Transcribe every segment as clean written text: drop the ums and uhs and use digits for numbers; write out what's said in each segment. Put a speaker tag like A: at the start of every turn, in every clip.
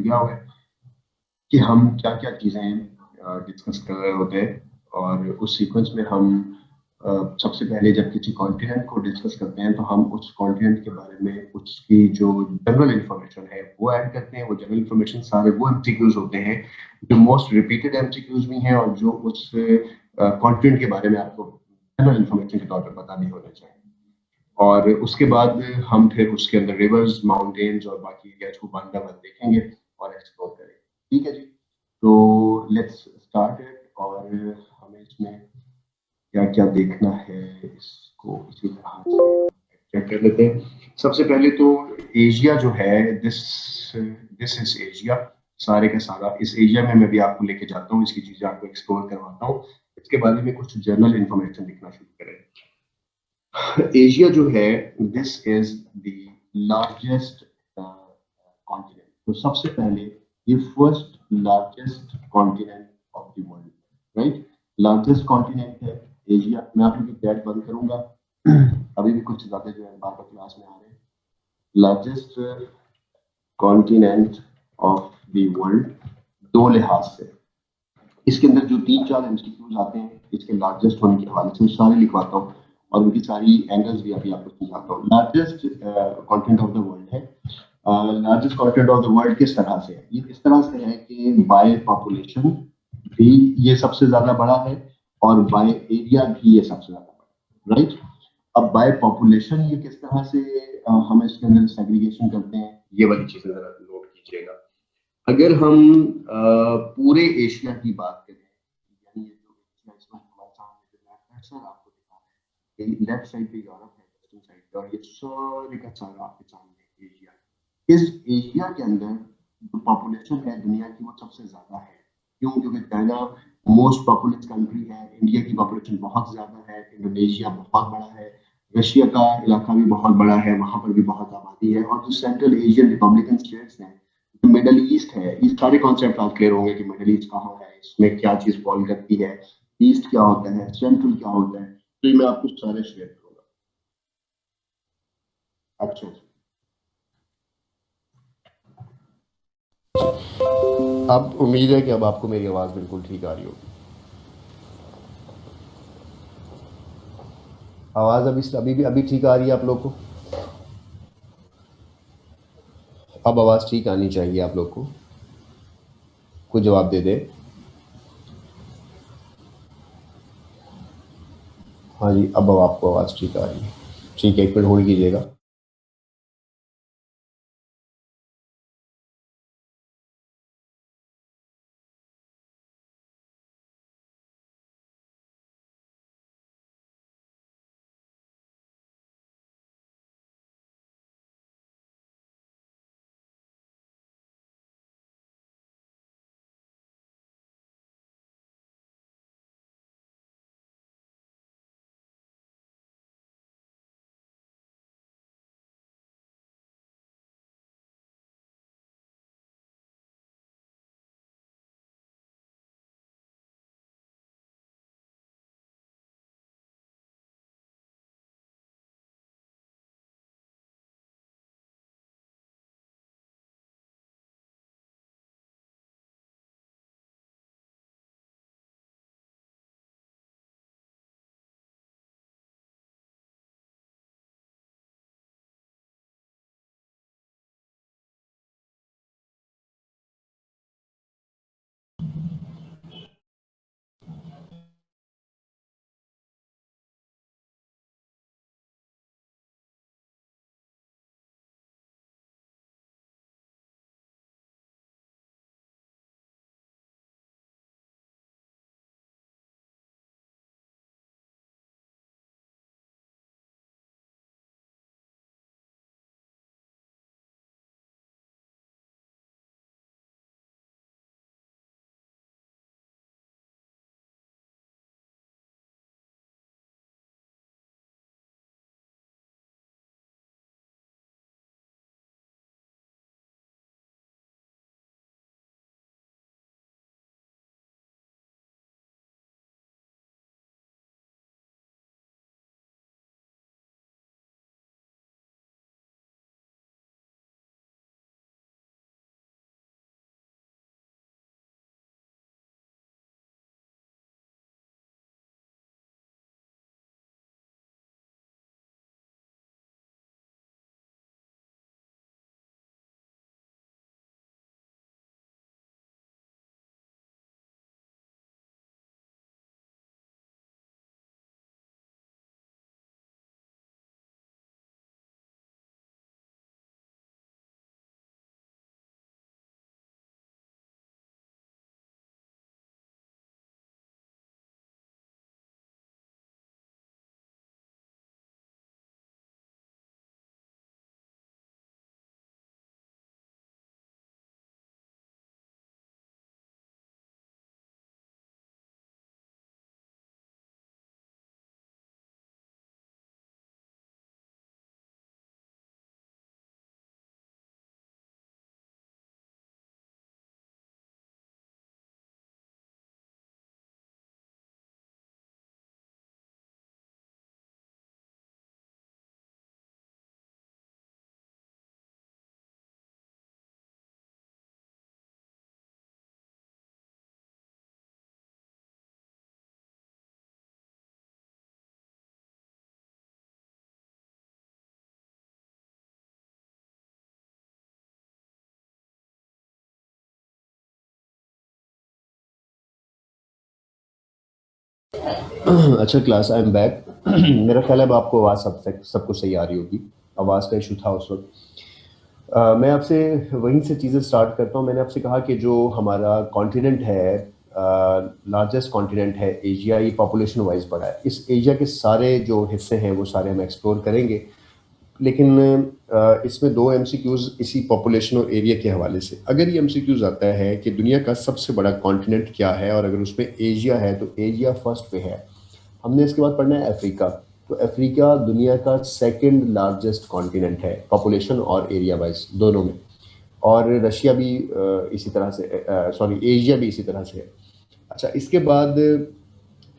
A: गया हुआ है कि हम क्या-क्या चीज़ें डिस्कस कर रहे होते हैं और उस सीक्वेंस में हम सबसे पहले जब किसी कॉन्टिनेंट को डिस्कस करते हैं तो हम उस कॉन्टिनेंट के बारे में उसकी जो जनरल इन्फॉर्मेशन है वो ऐड करते हैं। वो जनरल इन्फॉर्मेशन सारे वो एमसीक्यूज होते हैं जो मोस्ट रिपीटेड एमसीक्यूज भी हैं और जो उस कॉन्टिनेंट के बारे में आपको जनरल इन्फॉर्मेशन के तौर पर पता भी होना चाहिए। और उसके बाद हम फिर उसके अंदर रिवर्स, माउंटेन्स और बाकी एरियाज को वन बाय वन देखेंगे और एक्सप्लोर करेंगे। ठीक है जी। तो लेट्स स्टार्ट इट और हमें इसमें क्या क्या देखना है इसको इसी तरह से चेक कर लेते हैं। सबसे पहले तो एशिया जो है, दिस दिस इज एशिया। सारे का सारा इस एशिया में मैं भी आपको लेके जाता हूँ, इसकी चीजें आपको एक्सप्लोर करवाता हूँ, इसके बारे में कुछ जनरल इंफॉर्मेशन लिखना शुरू करें। एशिया जो है, this is the largest continent. तो सबसे पहले ये first largest continent of the world, right? Largest continent है एशिया। मैं आप लोग की चैट बंद करूंगा। अभी भी कुछ ज्यादा जो है बार बार क्लास में आ रहे हैं। Largest continent of the world दो लिहाज से, इसके अंदर जो तीन चार एमसीक्यूज आते हैं इसके लार्जेस्ट होने के हवाले से मैं सारे लिखवाता हूँ और उनकी सारी एंगल्स भी अभी आपको समझाता हूँ। Largest continent of the world है। Largest continent of the world किस तरह से है? ये इस तरह से है कि बाय पॉपुलेशन भी ये सबसे ज्यादा बड़ा है और बाय एरिया भी ये सबसे ज्यादा बड़ा है, राइट? अब बाय पॉपुलेशन ये किस तरह से हम इसके अंदर सेग्रीगेशन करते हैं, ये वाली चीजें जरा नोट कीजिएगा। अगर हम पूरे एशिया की बात करें, यानी ये जो एशिया इस वक्त हमारे सामने जो मैप है सर आपको दिखा रहे हैं, लेफ्ट साइड पे यूरोप है, वेस्टर्न साइड पे, और ये सारे का सारा आपके सामने एशिया है। इस एशिया के अंदर जो पॉपुलेशन है दुनिया की वो सबसे ज्यादा है। क्यों? क्योंकि चाइना मोस्ट पॉपुलस कंट्री है, इंडिया की पॉपुलेशन बहुत ज्यादा है, इंडोनेशिया बहुत बड़ा है, रशिया का इलाका भी बहुत बड़ा है, वहां पर भी बहुत आबादी है, और जो सेंट्रल एशियन रिपब्लिकन स्टेट्स हैं, जो मिडल ईस्ट है, ये सारे कॉन्सेप्ट आप क्लियर होंगे कि मिडल ईस्ट कहाँ है, इसमें क्या चीज फॉल करती है, ईस्ट क्या होता है, सेंट्रल क्या होता है, तो ये मैं आपको सारे शेयर करूंगा। अच्छा, अब उम्मीद है कि अब आपको मेरी आवाज बिल्कुल ठीक आ रही होगी। आवाज अभी भी अभी ठीक आ रही है आप लोग को? अब आवाज ठीक आनी चाहिए आप लोग को, कोई जवाब दे दे। हाँ जी, अब आपको आवाज ठीक आ रही है। ठीक है, एक मिनट होल्ड कीजिएगा। अच्छा क्लास, आई एम बैक। मेरा ख्याल है अब आपको आवाज़ सब कुछ सही आ रही होगी। आवाज़ का इशू था उस वक्त। मैं आपसे वहीं से चीज़ें स्टार्ट करता हूँ। मैंने आपसे कहा कि जो हमारा कॉन्टिनेंट है, लार्जेस्ट कॉन्टिनेंट है एशिया, ये पॉपुलेशन वाइज बड़ा है। इस एशिया के सारे जो हिस्से हैं वो सारे हम एक्सप्लोर करेंगे। लेकिन इसमें दो एमसीक्यूज इसी पॉपुलेशन और एरिया के हवाले से। अगर ये एमसीक्यूज आता है कि दुनिया का सबसे बड़ा कॉन्टिनेंट क्या है, और अगर उसमें एशिया है तो एशिया फर्स्ट पे है। हमने इसके बाद पढ़ना है अफ्रीका। तो अफ्रीका दुनिया का सेकंड लार्जेस्ट कॉन्टिनेंट है, पॉपुलेशन और एरिया वाइज दोनों में। और रशिया भी इसी तरह से, सॉरी एशिया भी इसी तरह से है। अच्छा, इसके बाद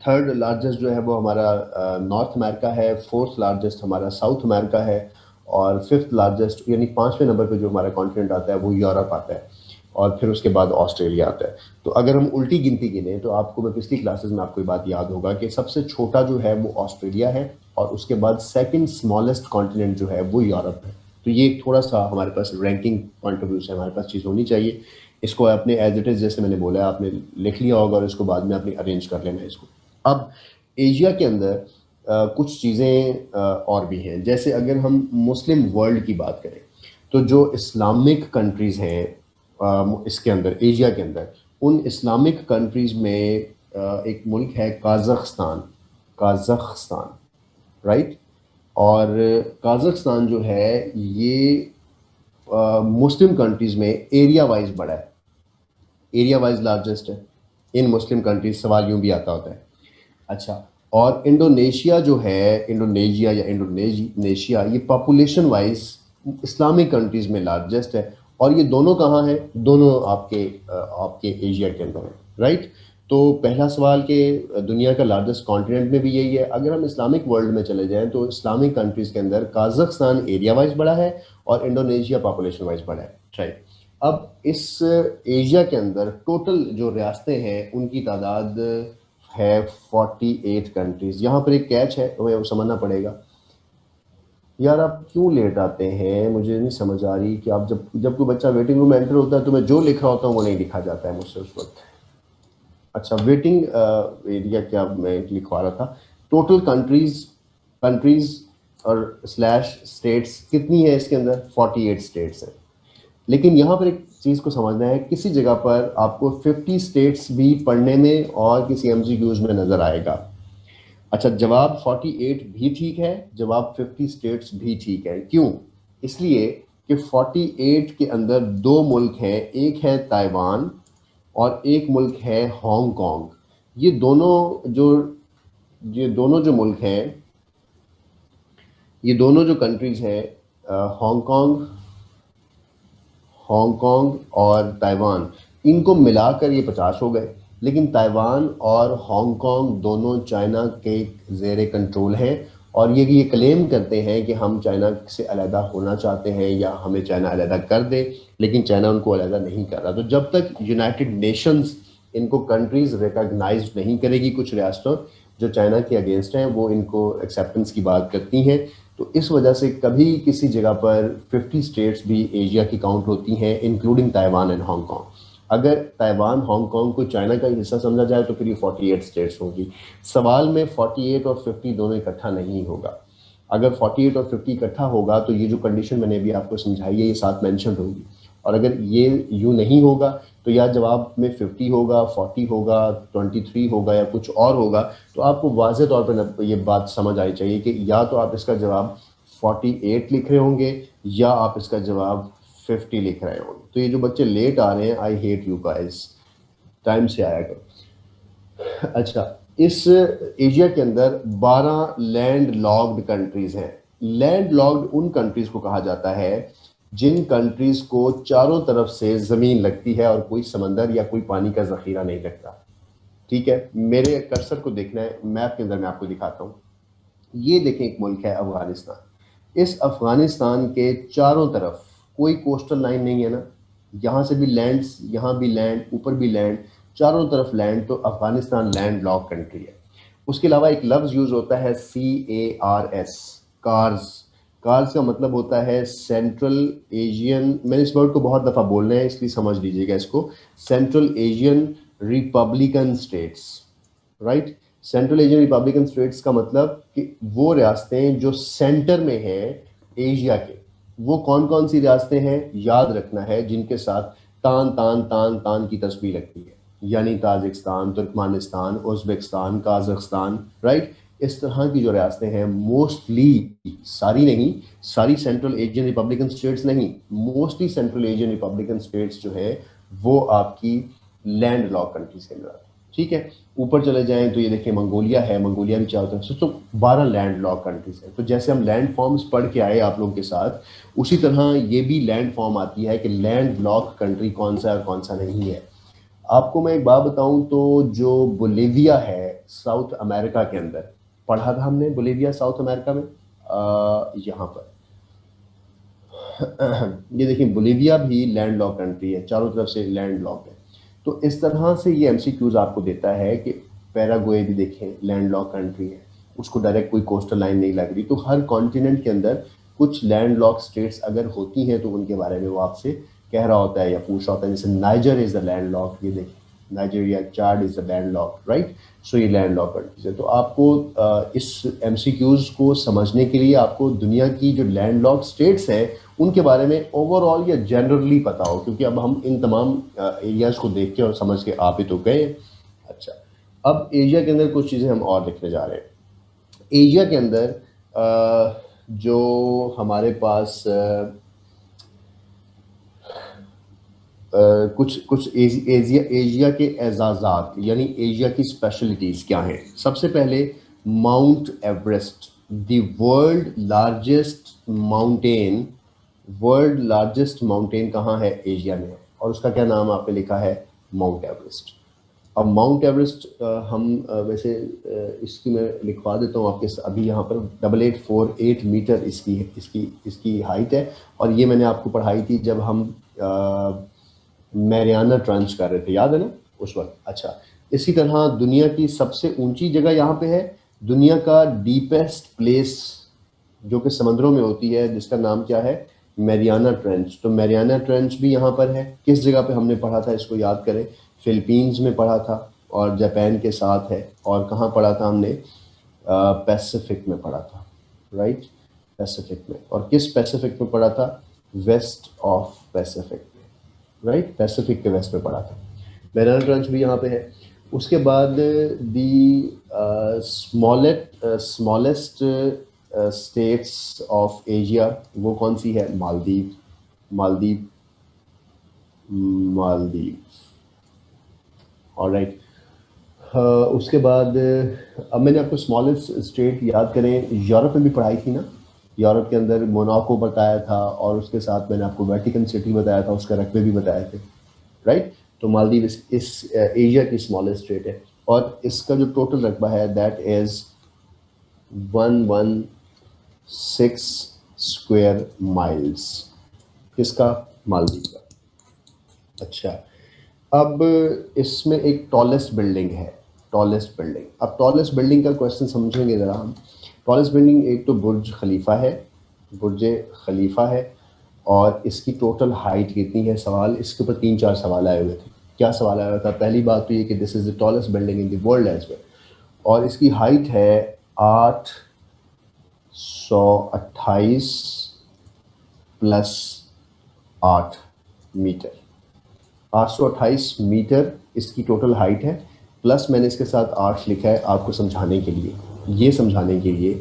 A: थर्ड लार्जेस्ट जो है वो हमारा नॉर्थ अमेरिका है, फोर्थ लार्जेस्ट हमारा साउथ अमेरिका है, और फिफ्थ लार्जेस्ट यानी पाँचवें नंबर पे जो हमारा कॉन्टिनेंट आता है वो यूरोप आता है, और फिर उसके बाद ऑस्ट्रेलिया आता है। तो अगर हम उल्टी गिनती गिने तो आपको, मैं पिछली क्लासेस में आपको ये बात याद होगा कि सबसे छोटा जो है वो ऑस्ट्रेलिया है, और उसके बाद सेकंड स्मॉलेस्ट कॉन्टिनेंट जो है वो यूरोप है। तो ये थोड़ा सा हमारे पास रैंकिंग पॉइंट ऑफ व्यू से हमारे पास चीज़ होनी चाहिए। इसको आपने एज इट इज़, जैसे मैंने बोला, आपने लिख लिया होगा और इसको बाद में आपने अरेंज कर लेना है इसको। अब एशिया के अंदर कुछ चीज़ें और भी हैं। जैसे अगर हम मुस्लिम वर्ल्ड की बात करें तो जो इस्लामिक कंट्रीज़ हैं इसके अंदर, एशिया के अंदर, उन इस्लामिक कंट्रीज़ में एक मुल्क है काज़ख्स्तान। काज़ख्स्तान, राइट। और काज़ख्स्तान जो है ये मुस्लिम कंट्रीज़ में एरिया वाइज बड़ा है, एरिया वाइज लार्जेस्ट है इन मुस्लिम कंट्रीज। सवाल यूं भी आता होता है। अच्छा, और इंडोनेशिया जो है, इंडोनेशिया या इंडोनेशिया, ये पॉपुलेशन वाइज इस्लामिक कंट्रीज में लार्जेस्ट है। और ये दोनों कहाँ हैं? दोनों आपके एशिया के अंदर है, राइट। तो पहला सवाल कि दुनिया का लार्जेस्ट कॉन्टिनेंट में भी यही है। अगर हम इस्लामिक वर्ल्ड में चले जाएं तो इस्लामिक कंट्रीज के अंदर काज़ख्स्तान एरिया वाइज बड़ा है और इंडोनेशिया पॉपुलेशन वाइज बड़ा है, राइट। अब इस एशिया के अंदर टोटल जो रियासतें हैं उनकी तादाद है 48 कंट्रीज। यहाँ पर एक कैच है, हमें वो समझना पड़ेगा। यार आप क्यों लेट आते हैं? मुझे नहीं समझ आ रही कि आप जब जब कोई बच्चा वेटिंग रूम में एंटर होता है तो मैं जो लिख रहा होता हूँ वो नहीं लिखा जाता है मुझसे उस वक्त। अच्छा, वेटिंग एरिया क्या मैं लिखवा रहा था? टोटल कंट्रीज, कंट्रीज और स्लैश स्टेट्स कितनी है इसके अंदर? 48 स्टेट्स हैं। लेकिन यहाँ पर एक चीज़ को समझना है, किसी जगह पर आपको 50 स्टेट्स भी पढ़ने में और किसी एमसीक्यूज में नज़र आएगा। अच्छा, जवाब 48 भी ठीक है, जवाब 50 स्टेट्स भी ठीक है। क्यों? इसलिए कि 48 के अंदर दो मुल्क हैं, एक है ताइवान और एक मुल्क है हांगकांग। ये दोनों जो ये दोनों जो मुल्क हैं, ये दोनों जो कंट्रीज हैं, हांगकांग हांगकांग और ताइवान, इनको मिलाकर ये 50 हो गए। लेकिन ताइवान और हांगकांग दोनों चाइना के ज़ेर कंट्रोल हैं, और ये क्लेम करते हैं कि हम चाइना से अलहदा होना चाहते हैं या हमें चाइना अलहदा कर दे, लेकिन चाइना उनको अलहदा नहीं कर रहा। तो जब तक यूनाइटेड नेशंस इनको कंट्रीज़ रिकॉग्नाइज नहीं करेगी, कुछ रियासतों जो चाइना के अगेंस्ट हैं वो इनको एक्सेप्टेंस की बात करती हैं। तो इस वजह से कभी किसी जगह पर 50 स्टेट्स भी एशिया की काउंट होती हैं, इंक्लूडिंग ताइवान एंड हांगकांग। अगर ताइवान हांगकांग को चाइना का हिस्सा समझा जाए तो फिर ये 48 स्टेट्स होंगी। सवाल में 48 और 50 दोनों इकट्ठा नहीं होगा। अगर 48 और 50 इकट्ठा होगा तो ये जो कंडीशन मैंने अभी आपको समझाई है ये साथ मेंशन होगी। और अगर ये यूँ नहीं होगा तो या जवाब में 50 होगा, 40 होगा, 23 होगा या कुछ और होगा। तो आपको वाज़ेह तौर पर ये बात समझ आई चाहिए कि या तो आप इसका जवाब 48 लिख रहे होंगे या आप इसका जवाब 50 लिख रहे होंगे। तो ये जो बच्चे लेट आ रहे हैं, I hate you guys, time से आया करो। अच्छा, इस एशिया के अंदर 12 लैंड लॉक्ड कंट्रीज हैं। लैंड लॉक्ड उन कंट्रीज को कहा जाता है जिन कंट्रीज को चारों तरफ से ज़मीन लगती है और कोई समंदर या कोई पानी का ज़ख़ीरा नहीं लगता। ठीक है, मेरे कर्सर को देखना है, मैप के अंदर मैं आपको दिखाता हूँ। ये देखें, एक मुल्क है अफ़गानिस्तान। इस अफ़गानिस्तान के चारों तरफ कोई कोस्टल लाइन नहीं है ना, यहाँ से भी लैंड, यहाँ भी लैंड, ऊपर भी लैंड, चारों तरफ लैंड। तो अफ़गानिस्तान लैंड लॉक कंट्री है। उसके अलावा एक लफ्ज़ यूज़ होता है CARS, कार्स। कार्स का मतलब होता है सेंट्रल एशियन, मैंने इस वर्ड को बहुत दफ़ा बोलना है इसलिए समझ लीजिएगा इसको, central Asian Republican states, right.
B: Central Asian Republican states का मतलब कि वो रियासतें जो सेंटर में हैं एशिया के, वो कौन कौन सी रियासतें हैं याद रखना है, जिनके साथ तान तान तान तान की तस्वीर लगती है, यानी ताजिकिस्तान, तुर्कमानिस्तान, उज़्बेकिस्तान, काज़ाख्स्तान, राइट। इस तरह की जो रियासतें हैं, मोस्टली, सारी नहीं, सारी सेंट्रल एशियन रिपब्लिकन स्टेट्स नहीं, mostly central Asian Republican states जो है वो आपकी लैंड लॉक कंट्रीज के अंदर आती है। ठीक है, ऊपर चले जाएं तो ये देखिए मंगोलिया है, मंगोलिया भी चारों तरफ से, तो 12 लैंड लॉक कंट्रीज है। तो जैसे हम लैंड फॉर्म्स पढ़ के आए आप लोगों के साथ, उसी तरह ये भी लैंड फॉर्म आती है कि लैंड लॉक कंट्री कौन सा है और कौन सा नहीं है। आपको मैं एक बात बताऊं तो जो बोलिविया है साउथ अमेरिका के अंदर, पढ़ा था हमने बोलिविया साउथ अमेरिका में, यहाँ पर ये देखिए बोलिविया भी लैंड लॉक कंट्री है, चारों तरफ से लैंड लॉक है। तो इस तरह से ये एमसीक्यूज आपको देता है कि पैराग्वे भी देखें लैंड लॉक कंट्री है, उसको डायरेक्ट कोई कोस्टल लाइन नहीं लग रही। तो हर कॉन्टिनेंट के अंदर कुछ लैंड लॉक स्टेट्स अगर होती हैं तो उनके बारे में वो आपसे कह रहा होता है या पूछ रहा होता है। जैसे Niger is the land lock, ये देखिए Nigeria, Chad is the land lock, right. So ये लैंड लॉक कंट्रीज है। तो आपको इस एमसीक्यूज को समझने के लिए आपको दुनिया की जो लैंड लॉक स्टेट्स हैं उनके बारे में ओवरऑल या जनरली पता हो, क्योंकि अब हम इन तमाम एरियाज को देख के और समझ के आप ही तो गए। अच्छा, अब एशिया के अंदर कुछ चीज़ें हम और देखने जा रहे हैं। एशिया के अंदर जो हमारे पास कुछ कुछ एशिया के एजाज़ात यानी एशिया की स्पेशलिटीज़ क्या हैं। सबसे पहले mount Everest, the world largest mountain कहाँ है, एशिया में, और उसका क्या नाम आपने लिखा है, माउंट एवरेस्ट। अब माउंट एवरेस्ट हम वैसे इसकी मैं लिखवा देता हूँ आपके अभी यहाँ पर 8848 मीटर इसकी हाइट है। और ये मैंने आपको पढ़ाई थी जब हम मैरियाना ट्रंच कर रहे थे, याद है ना उस वक्त। अच्छा, इसी तरह दुनिया की सबसे ऊंची जगह यहाँ पे है, दुनिया का डीपेस्ट प्लेस जो कि समंदरों में होती है, जिसका नाम क्या है, मैरियाना ट्रेंच। तो मैरियाना ट्रेंच भी यहाँ पर है। किस जगह पे हमने पढ़ा था, इसको याद करें, फिलीपींस में पढ़ा था और जापान के साथ है। और कहाँ पढ़ा था हमने, पैसिफिक में पढ़ा था, राइट, पैसिफिक में। और किस पैसिफिक में पढ़ा था, वेस्ट ऑफ पैसिफिक में, राइट, पैसिफिक के वेस्ट में पढ़ा था। मैरियाना ट्रेंच भी यहाँ पे है। उसके बाद the smallest states of Asia, वो कौन सी है, मालदीव, मालदीव, मालदीव, ऑलराइट। उसके बाद अब मैंने आपको स्मॉलेस्ट स्टेट याद करें, यूरोप में भी पढ़ाई थी ना, यूरोप के अंदर मोनाको बताया था और उसके साथ मैंने आपको वेटिकन सिटी बताया था, उसका रकबे भी बताए थे, राइट। तो मालदीव इस एशिया की स्मॉलेस्ट स्टेट है और इसका जो टोटल रकबा है दैट इज 116 स्क्वायर माइल्स, किसका, मालदीव का। अच्छा, अब इसमें एक टॉलेस्ट बिल्डिंग है, टॉलेस्ट बिल्डिंग। अब टॉलेस्ट बिल्डिंग का क्वेश्चन समझेंगे ज़रा हम। टॉलेस्ट बिल्डिंग एक तो बुर्ज खलीफा है, बुर्ज खलीफा है, और इसकी टोटल हाइट कितनी है, सवाल इसके ऊपर 3-4 सवाल आए हुए थे। क्या सवाल आया था, पहली बात तो ये कि this is the tallest building in the world as well, और इसकी हाइट है 828 प्लस 8 मीटर, 828 मीटर इसकी टोटल हाइट है, प्लस मैंने इसके साथ 8 लिखा है आपको समझाने के लिए, ये समझाने के लिए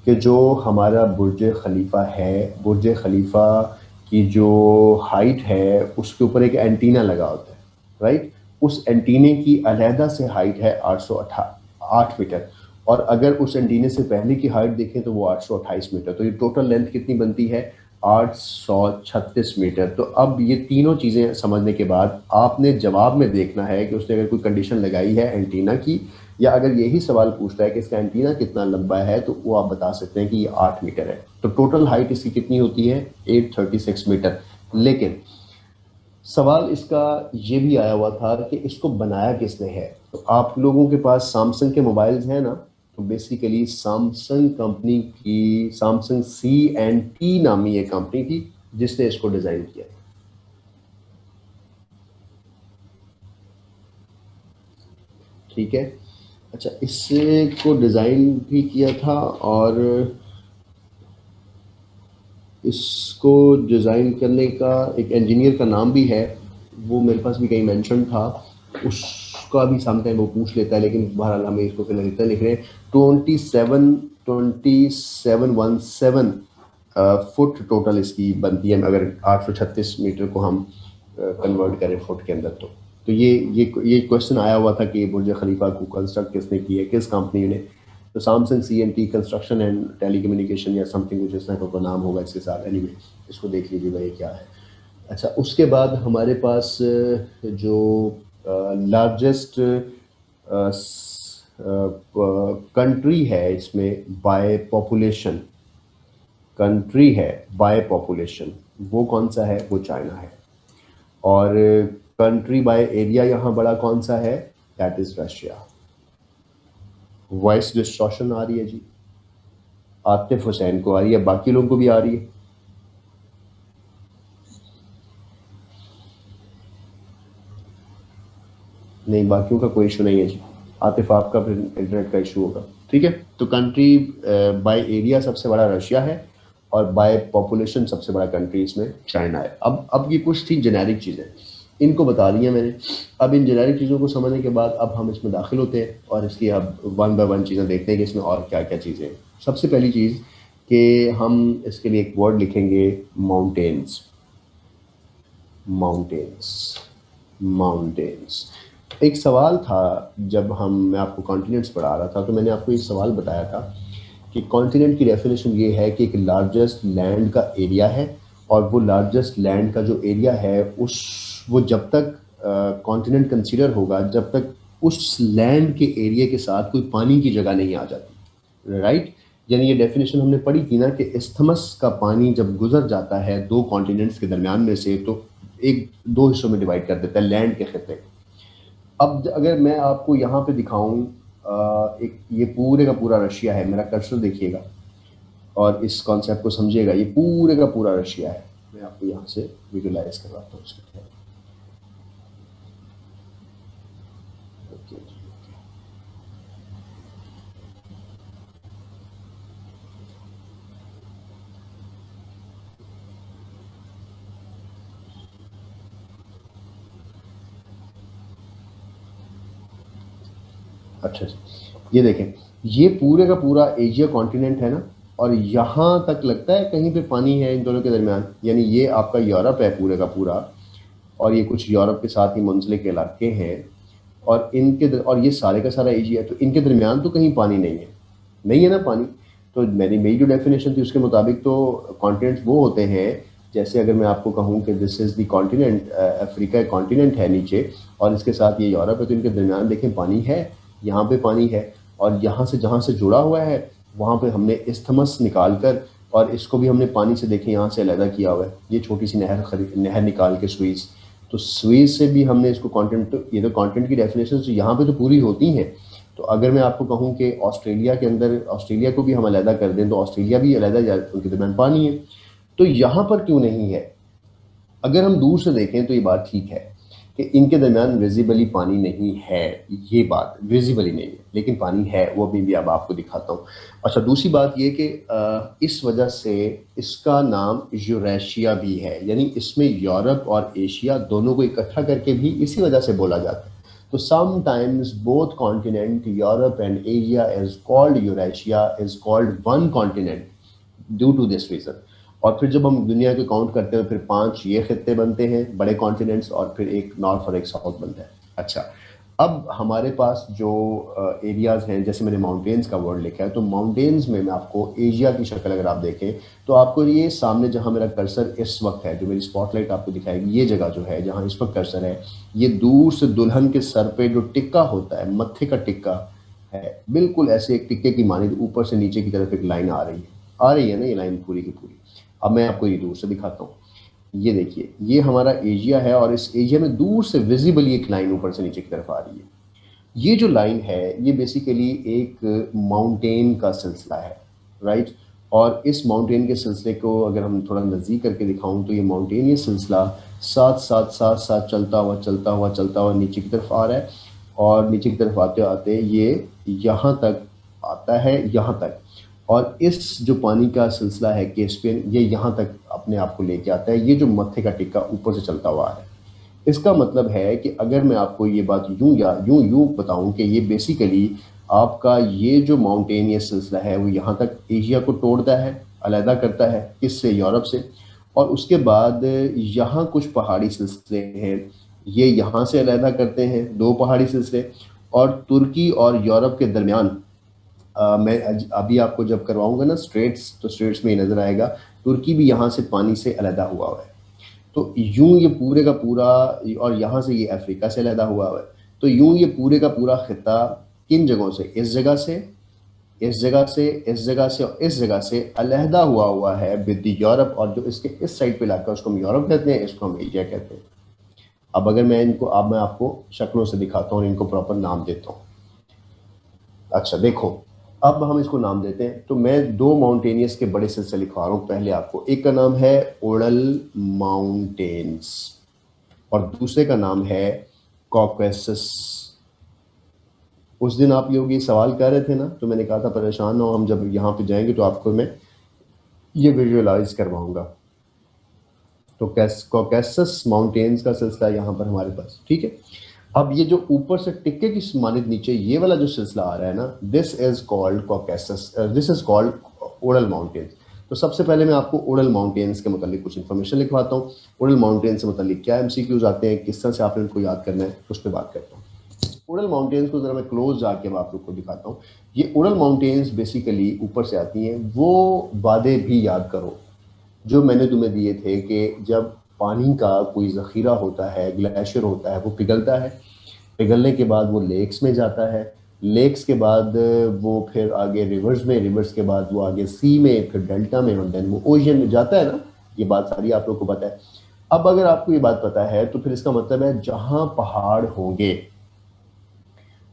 B: कि जो हमारा बुर्ज खलीफा है, बुर्ज खलीफा की जो हाइट है उसके ऊपर एक एंटीना लगा होता है, राइट। उस एंटीने की अलहदा से हाइट है 808 मीटर, और अगर उस एंटीने से पहले की हाइट देखें तो वो 828 मीटर। तो ये टोटल लेंथ कितनी बनती है, 836 मीटर। तो अब ये तीनों चीज़ें समझने के बाद आपने जवाब में देखना है कि उसने अगर कोई कंडीशन लगाई है एंटीना की, या अगर यही सवाल पूछता है कि इसका एंटीना कितना लंबा है, तो वो आप बता सकते हैं कि ये 8 मीटर है। तो टोटल हाइट इसकी कितनी होती है, 836 मीटर। लेकिन सवाल इसका ये भी आया हुआ था कि इसको बनाया किसने है। तो आप लोगों के पास सैमसंग के मोबाइल्स हैं ना, तो बेसिकली सैमसंग कंपनी की, सैमसंग C&T नामी एक कंपनी थी जिसने इसको डिज़ाइन किया। ठीक है, अच्छा, इससे को डिज़ाइन भी किया था और इसको डिज़ाइन करने का एक इंजीनियर का नाम भी है, वो मेरे पास भी कहीं मेंशन था, उसका भी समटाइम वो पूछ लेता है, लेकिन बहरहाल हमें इसको फिलहाल इतना लिख रहे हैं 2717 फुट टोटल इसकी बनती है, अगर 836 मीटर को हम कन्वर्ट करें फुट के अंदर। तो ये क्वेश्चन आया हुआ था कि बुर्ज खलीफा को कंस्ट्रक्ट किसने की है, किस कंपनी ने। तो Samsung CNT construction and telecommunication या समथिंग कुछ इस तरह का नाम होगा इसके साथ। एनीवे इसको देख लीजिए भाई क्या है। अच्छा, उसके बाद हमारे पास जो लार्जेस्ट कंट्री है इसमें बाय पॉपुलेशन, कंट्री है बाय पॉपुलेशन, वो कौन सा है? वो चाइना है। और कंट्री बाय एरिया यहाँ बड़ा कौन सा है? That is Russia. Voice distortion आ रही है जी, आतिफ हुसैन को आ रही है, बाकी लोगों को भी आ रही है? नहीं, बाकियों का कोई इशू नहीं है जी। आतिफ आपका फिर इंटरनेट का इशू होगा। ठीक है, तो कंट्री बाय एरिया सबसे बड़ा रशिया है और बाय पॉपुलेशन सबसे बड़ा कंट्री इसमें चाइना है। अब ये कुछ थी जेनेरिक चीज़ें, इनको बता दी हैं मैंने। अब इन जेनेरिक चीज़ों को समझने के बाद अब हम इसमें दाखिल होते हैं और इसकी अब वन बाय वन चीज़ें देखते हैं कि इसमें और क्या क्या चीज़ें हैं। सबसे पहली चीज़ कि हम इसके लिए एक वर्ड लिखेंगे माउंटेन्स। Mountains, mountains. एक सवाल था जब मैं आपको कॉन्टिनेंट्स पढ़ा रहा था, तो मैंने आपको एक सवाल बताया था कि कॉन्टिनेंट की डेफिनेशन ये है कि एक लार्जेस्ट लैंड का एरिया है, और वो लार्जेस्ट लैंड का जो एरिया है वो जब तक कॉन्टिनेंट कंसीडर होगा जब तक उस लैंड के एरिया के साथ कोई पानी की जगह नहीं आ जाती। राइट, यानी ये डेफिनेशन हमने पढ़ी थी ना कि इस्थमस का पानी जब गुजर जाता है दो कॉन्टिनेंट्स के दरमियान में से, तो एक दो हिस्सों में डिवाइड कर देता है लैंड के खित्ते। अब अगर मैं आपको यहाँ पे दिखाऊं, एक ये पूरे का पूरा रशिया है, मेरा कर्सर देखिएगा और इस कॉन्सेप्ट को समझिएगा, ये पूरे का पूरा रशिया है। मैं आपको यहाँ से विजुलाइज करवाता हूँ इसको। अच्छा, ये देखें, ये पूरे का पूरा एशिया कॉन्टिनेंट है ना, और यहाँ तक लगता है कहीं पे पानी है इन दोनों के दरमियान, यानी ये आपका यूरोप है पूरे का पूरा, और ये कुछ यूरोप के साथ ही मुंसलिक इलाके हैं, और और ये सारे का सारा एशिया है, तो इनके दरमियान तो कहीं पानी नहीं है, नहीं है ना पानी। तो मेरी जो डेफिनेशन थी उसके मुताबिक तो कॉन्टिनेंट्स वो होते हैं, जैसे अगर मैं आपको कहूँ कि this is the continent, Africa continent है नीचे, और इसके साथ ये यूरोप है, तो इनके दरमियान देखें पानी है, यहाँ पे पानी है, और यहाँ से जहाँ से जुड़ा हुआ है वहाँ पे हमने इस्थमस निकाल कर, और इसको भी हमने पानी से देखें यहाँ से अलग किया हुआ है, ये छोटी सी नहर निकाल के स्वीज़, तो स्वीज़ से भी हमने इसको कंटेंट, तो ये तो कंटेंट की डेफिनेशन तो यहाँ पे तो पूरी होती हैं। तो अगर मैं आपको कहूँ कि ऑस्ट्रेलिया के अंदर, ऑस्ट्रेलिया को भी हम अलग कर दें, तो ऑस्ट्रेलिया भी अलग, उनके दरमियान पानी है, तो यहाँ पर क्यों नहीं है? अगर हम दूर से देखें तो ये बात ठीक है कि इनके दरमियान विजिबली पानी नहीं है, ये बात विजिबली नहीं है, लेकिन पानी है, वो भी अब आपको दिखाता हूँ। अच्छा, दूसरी बात ये कि इस वजह से इसका नाम यूरेशिया भी है, यानी इसमें यूरोप और एशिया दोनों को इकट्ठा करके भी इसी वजह से बोला जाता है। तो sometimes both continent Europe and Asia is called Eurasia, is called one continent due to this region. और फिर जब हम दुनिया के काउंट करते हैं, फिर 5 ये खित्ते बनते हैं बड़े कॉन्टिनेंट्स, और फिर एक नॉर्थ और एक साउथ बनता है। अच्छा, अब हमारे पास जो एरियाज़ हैं, जैसे मैंने माउंटेन्स का वर्ड लिखा है, तो माउंटेन्स में मैं आपको एशिया की शक्ल अगर आप देखें तो आपको ये सामने जहाँ मेरा कर्सर इस वक्त है, जो मेरी स्पॉटलाइट आपको दिखाएगी, ये जगह जो है जहाँ इस वक्त कर्सर है, ये दूर से दुल्हन के सर पे जो टिक्का होता है, मत्थे का टिक्का है, बिल्कुल ऐसे एक टिक्के की मानी ऊपर से नीचे की तरफ एक लाइन आ रही है ना, ये लाइन पूरी की पूरी। अब मैं आपको ये दूर से दिखाता हूँ, ये देखिए, ये हमारा एशिया है, और इस एशिया में दूर से विजिबली एक लाइन ऊपर से नीचे की तरफ आ रही है। ये जो लाइन है ये बेसिकली एक माउंटेन का सिलसिला है, राइट। और इस माउंटेन के सिलसिले को अगर हम थोड़ा नज़दीक करके दिखाऊं, तो ये माउंटेन, ये सिलसिला साथ साथ चलता हुआ नीचे की तरफ आ रहा है, और नीचे की तरफ आते आते ये यहाँ तक आता है, यहाँ तक, और इस जो पानी का सिलसिला है कैस्पियन, ये यहाँ तक अपने आप को लेके आता है। ये जो मत्थे का टिक्का ऊपर से चलता हुआ है, इसका मतलब है कि अगर मैं आपको ये बात यूं या यूं बताऊं कि ये बेसिकली आपका ये जो माउंटेनियस सिलसिला है वो यहाँ तक एशिया को तोड़ता है, अलहदा करता है किससे, यूरोप से, और उसके बाद यहाँ कुछ पहाड़ी सिलसिले हैं, ये यहाँ से अलहदा करते हैं, दो पहाड़ी सिलसिले, और तुर्की और यूरोप के दरमियान मैं अभी आपको जब करवाऊंगा ना स्ट्रेट्स, तो स्ट्रेट्स में ये नज़र आएगा तुर्की भी यहाँ से पानी से अलहदा हुआ है। तो यूं ये पूरे का पूरा, और यहाँ से ये अफ्रीका से अलहदा हुआ है, तो यूं ये पूरे का पूरा खिता किन जगहों से, इस जगह से, इस जगह से, इस जगह से और इस जगह से अलहदा हुआ है विद यूरोप, और जो इसके इस साइड पे इलाका उसको हम यूरोप कहते हैं, इसको हम एशिया कहते हैं। अब अगर मैं इनको, अब मैं आपको शक्लों से दिखाता हूँ, इनको प्रॉपर नाम देता हूँ। अच्छा देखो, अब हम इसको नाम देते हैं। तो मैं दो माउंटेनियस के बड़े सिलसिले लिखवा रहा हूँ पहले आपको। एक का नाम है ओरल माउंटेन्स और दूसरे का नाम है कॉकेसस। उस दिन आप लोग ये सवाल कर रहे थे ना, तो मैंने कहा था परेशान ना हो, हम जब यहाँ पे जाएंगे तो आपको मैं ये विजुअलाइज करवाऊंगा। तो कॉकेसस माउंटेन्स का सिलसिला यहाँ पर हमारे पास, ठीक है। अब ये जो ऊपर से टिक्के की मानित नीचे ये वाला जो सिलसिला आ रहा है ना, this is called Caucasus, this is called oral mountains. तो सबसे पहले मैं आपको ओरल माउंटेन्स के मतलब कुछ इन्फॉर्मेशन लिखवाता हूँ। ओरल माउंटेन्स से मतलब क्या एमसीक्यूज आते हैं, किस तरह से आपने इनको याद करना है, उस पर बात करता हूँ। ओरल माउंटेन्स को जरा मैं क्लोज जाके मैं आप लोग को दिखाता हूँ। ये ओरल माउंटेन्स बेसिकली ऊपर से आती हैं। वो वादे भी याद करो जो मैंने तुम्हें दिए थे कि जब पानी का कोई ज़ख़ीरा होता है, ग्लेशियर होता है, वो पिघलता है, पिघलने के बाद वो लेक्स में जाता है, लेक्स के बाद वो फिर आगे रिवर्स में, रिवर्स के बाद वो आगे सी में, फिर डेल्टा में, और देन वो ओशन में जाता है ना। ये बात सारी आप लोग को पता है। अब अगर आपको ये बात पता है तो फिर इसका मतलब है जहां पहाड़ होंगे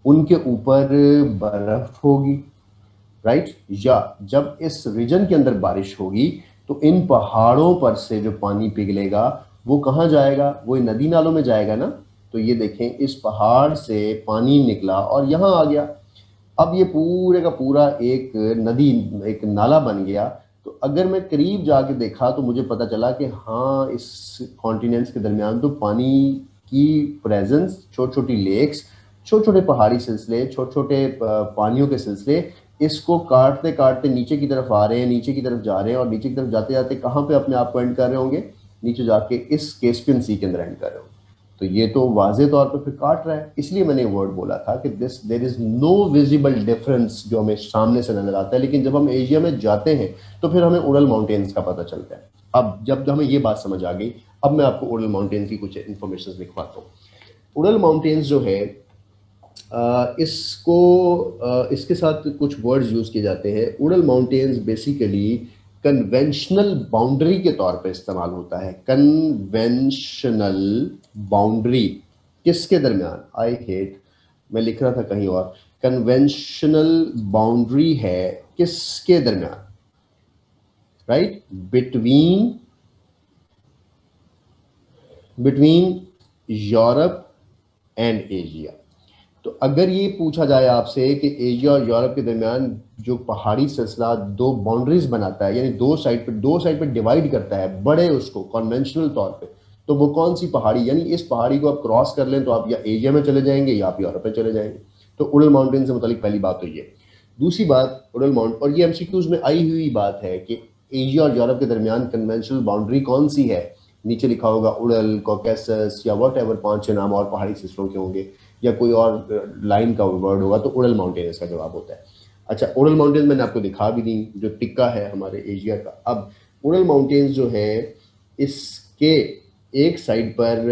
B: उनके ऊपर बर्फ होगी, राइट। या जब इस रीजन के अंदर बारिश होगी तो इन पहाड़ों पर से जो पानी पिघलेगा वो कहाँ जाएगा, वो नदी नालों में जाएगा ना। तो ये देखें, इस पहाड़ से पानी निकला और यहाँ आ गया। अब ये पूरे का पूरा एक नदी, एक नाला बन गया। तो अगर मैं करीब जाके देखा तो मुझे पता चला कि हाँ, इस कॉन्टिनेंट्स के दरमियान तो पानी की प्रेजेंस, छोटी छोटी लेक्स, छोटे छोटे पहाड़ी सिलसिले, छोटे छोटे पानियों के सिलसिले इसको काटते काटते नीचे की तरफ आ रहे हैं, नीचे की तरफ जा रहे हैं, और नीचे की तरफ जाते जाते कहाँ पे अपने आप को एंड कर रहे होंगे, नीचे जाके इस कैस्पियन सी के अंदर एंड कर रहे होंगे। तो ये तो वाजे तौर पर फिर काट रहा है। इसलिए मैंने वर्ड बोला था कि there is no visible difference जो हमें सामने से नजर आता है, लेकिन जब हम एशिया में जाते हैं तो फिर हमें ओरल माउंटेन्स का पता चलता है। अब जब हमें ये बात समझ आ गई, अब मैं आपको ओरल माउंटेन्स की कुछ इन्फॉर्मेशन लिखवाता हूँ। ओरल माउंटेन्स जो है इसके साथ कुछ वर्ड्स यूज किए जाते हैं। Oral mountains basically conventional boundary के तौर पे इस्तेमाल होता है। कन्वेंशनल बाउंड्री किसके दरमियान, आई हेट, मैं लिख रहा था कहीं और, कन्वेंशनल बाउंड्री है किसके दरमियान, right, between Europe and Asia. तो अगर ये पूछा जाए आपसे कि एशिया और यूरोप के दरमियान जो पहाड़ी सिलसिला दो बाउंड्रीज बनाता है, यानी दो साइड पे डिवाइड करता है बड़े उसको कन्वेंशनल तौर पे, तो वो कौन सी पहाड़ी, यानी इस पहाड़ी को आप क्रॉस कर लें तो आप या एशिया में चले जाएंगे या आप यूरोप में चले जाएंगे। तो ओरल माउंटेन से मुतालिक पहली बात तो ये। दूसरी बात, ओरल माउंटेन, और ये एमसीक्यूज में आई हुई बात है कि एशिया और यूरोप के दरमियान कन्वेंशनल बाउंड्री कौन सी है। नीचे लिखा होगा उड़ल, कॉकेसस या वट एवर, 5-6 नाम और पहाड़ी सिलसिलों के होंगे, या कोई और लाइन का वर्ड होगा, तो ओरल माउंटेन इसका जवाब होता है। अच्छा, ओरल माउंटेन मैंने आपको दिखा भी दी, जो टिक्का है हमारे एशिया का। अब ओरल माउंटेन्स जो है, इसके एक साइड पर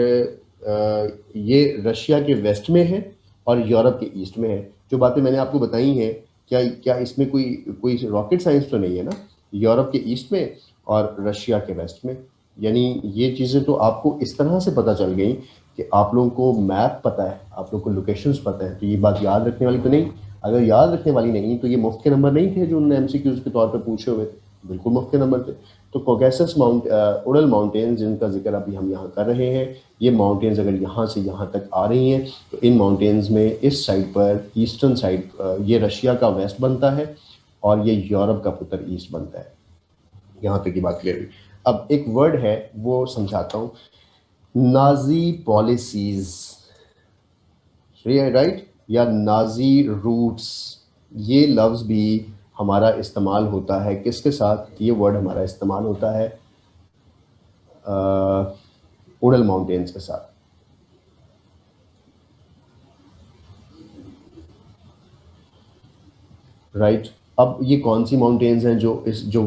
B: ये रशिया के वेस्ट में है और यूरोप के ईस्ट में है। जो बातें मैंने आपको बताई हैं, क्या इसमें कोई रॉकेट साइंस तो नहीं है ना। यूरोप के ईस्ट में और रशिया के वेस्ट में, यानी ये चीज़ें तो आपको इस तरह से पता चल गई कि आप लोगों को मैप पता है, आप लोगों को लोकेशंस पता है। तो ये बात याद रखने वाली तो नहीं। अगर याद रखने वाली नहीं तो ये मुफ्त के नंबर नहीं थे जो उन्होंने एमसीक्यूज के तौर पे पूछे हुए थे, बिल्कुल मुफ्त के नंबर थे। तो कोकेसस उड़ल माउंटेन्स जिनका जिक्र अभी हम यहाँ कर रहे हैं, ये माउंटेन्स अगर यहाँ से यहाँ तक आ रही हैं तो इन माउंटेन्स में इस साइड पर ईस्टर्न साइड ये रशिया का वेस्ट बनता है और ये यूरोप का उत्तर ईस्ट बनता है। यहाँ तक की बात क्लियर हुई। अब एक वर्ड है वो समझाता हूँ, नाजी पॉलिसीज, राइट, या नाजी रूट्स। ये लफ्ज़ भी हमारा इस्तेमाल होता है किसके साथ, ये वर्ड हमारा इस्तेमाल होता है उड़ल माउंटेन्स के साथ। राइट, अब ये कौन सी माउंटेन्स हैं जो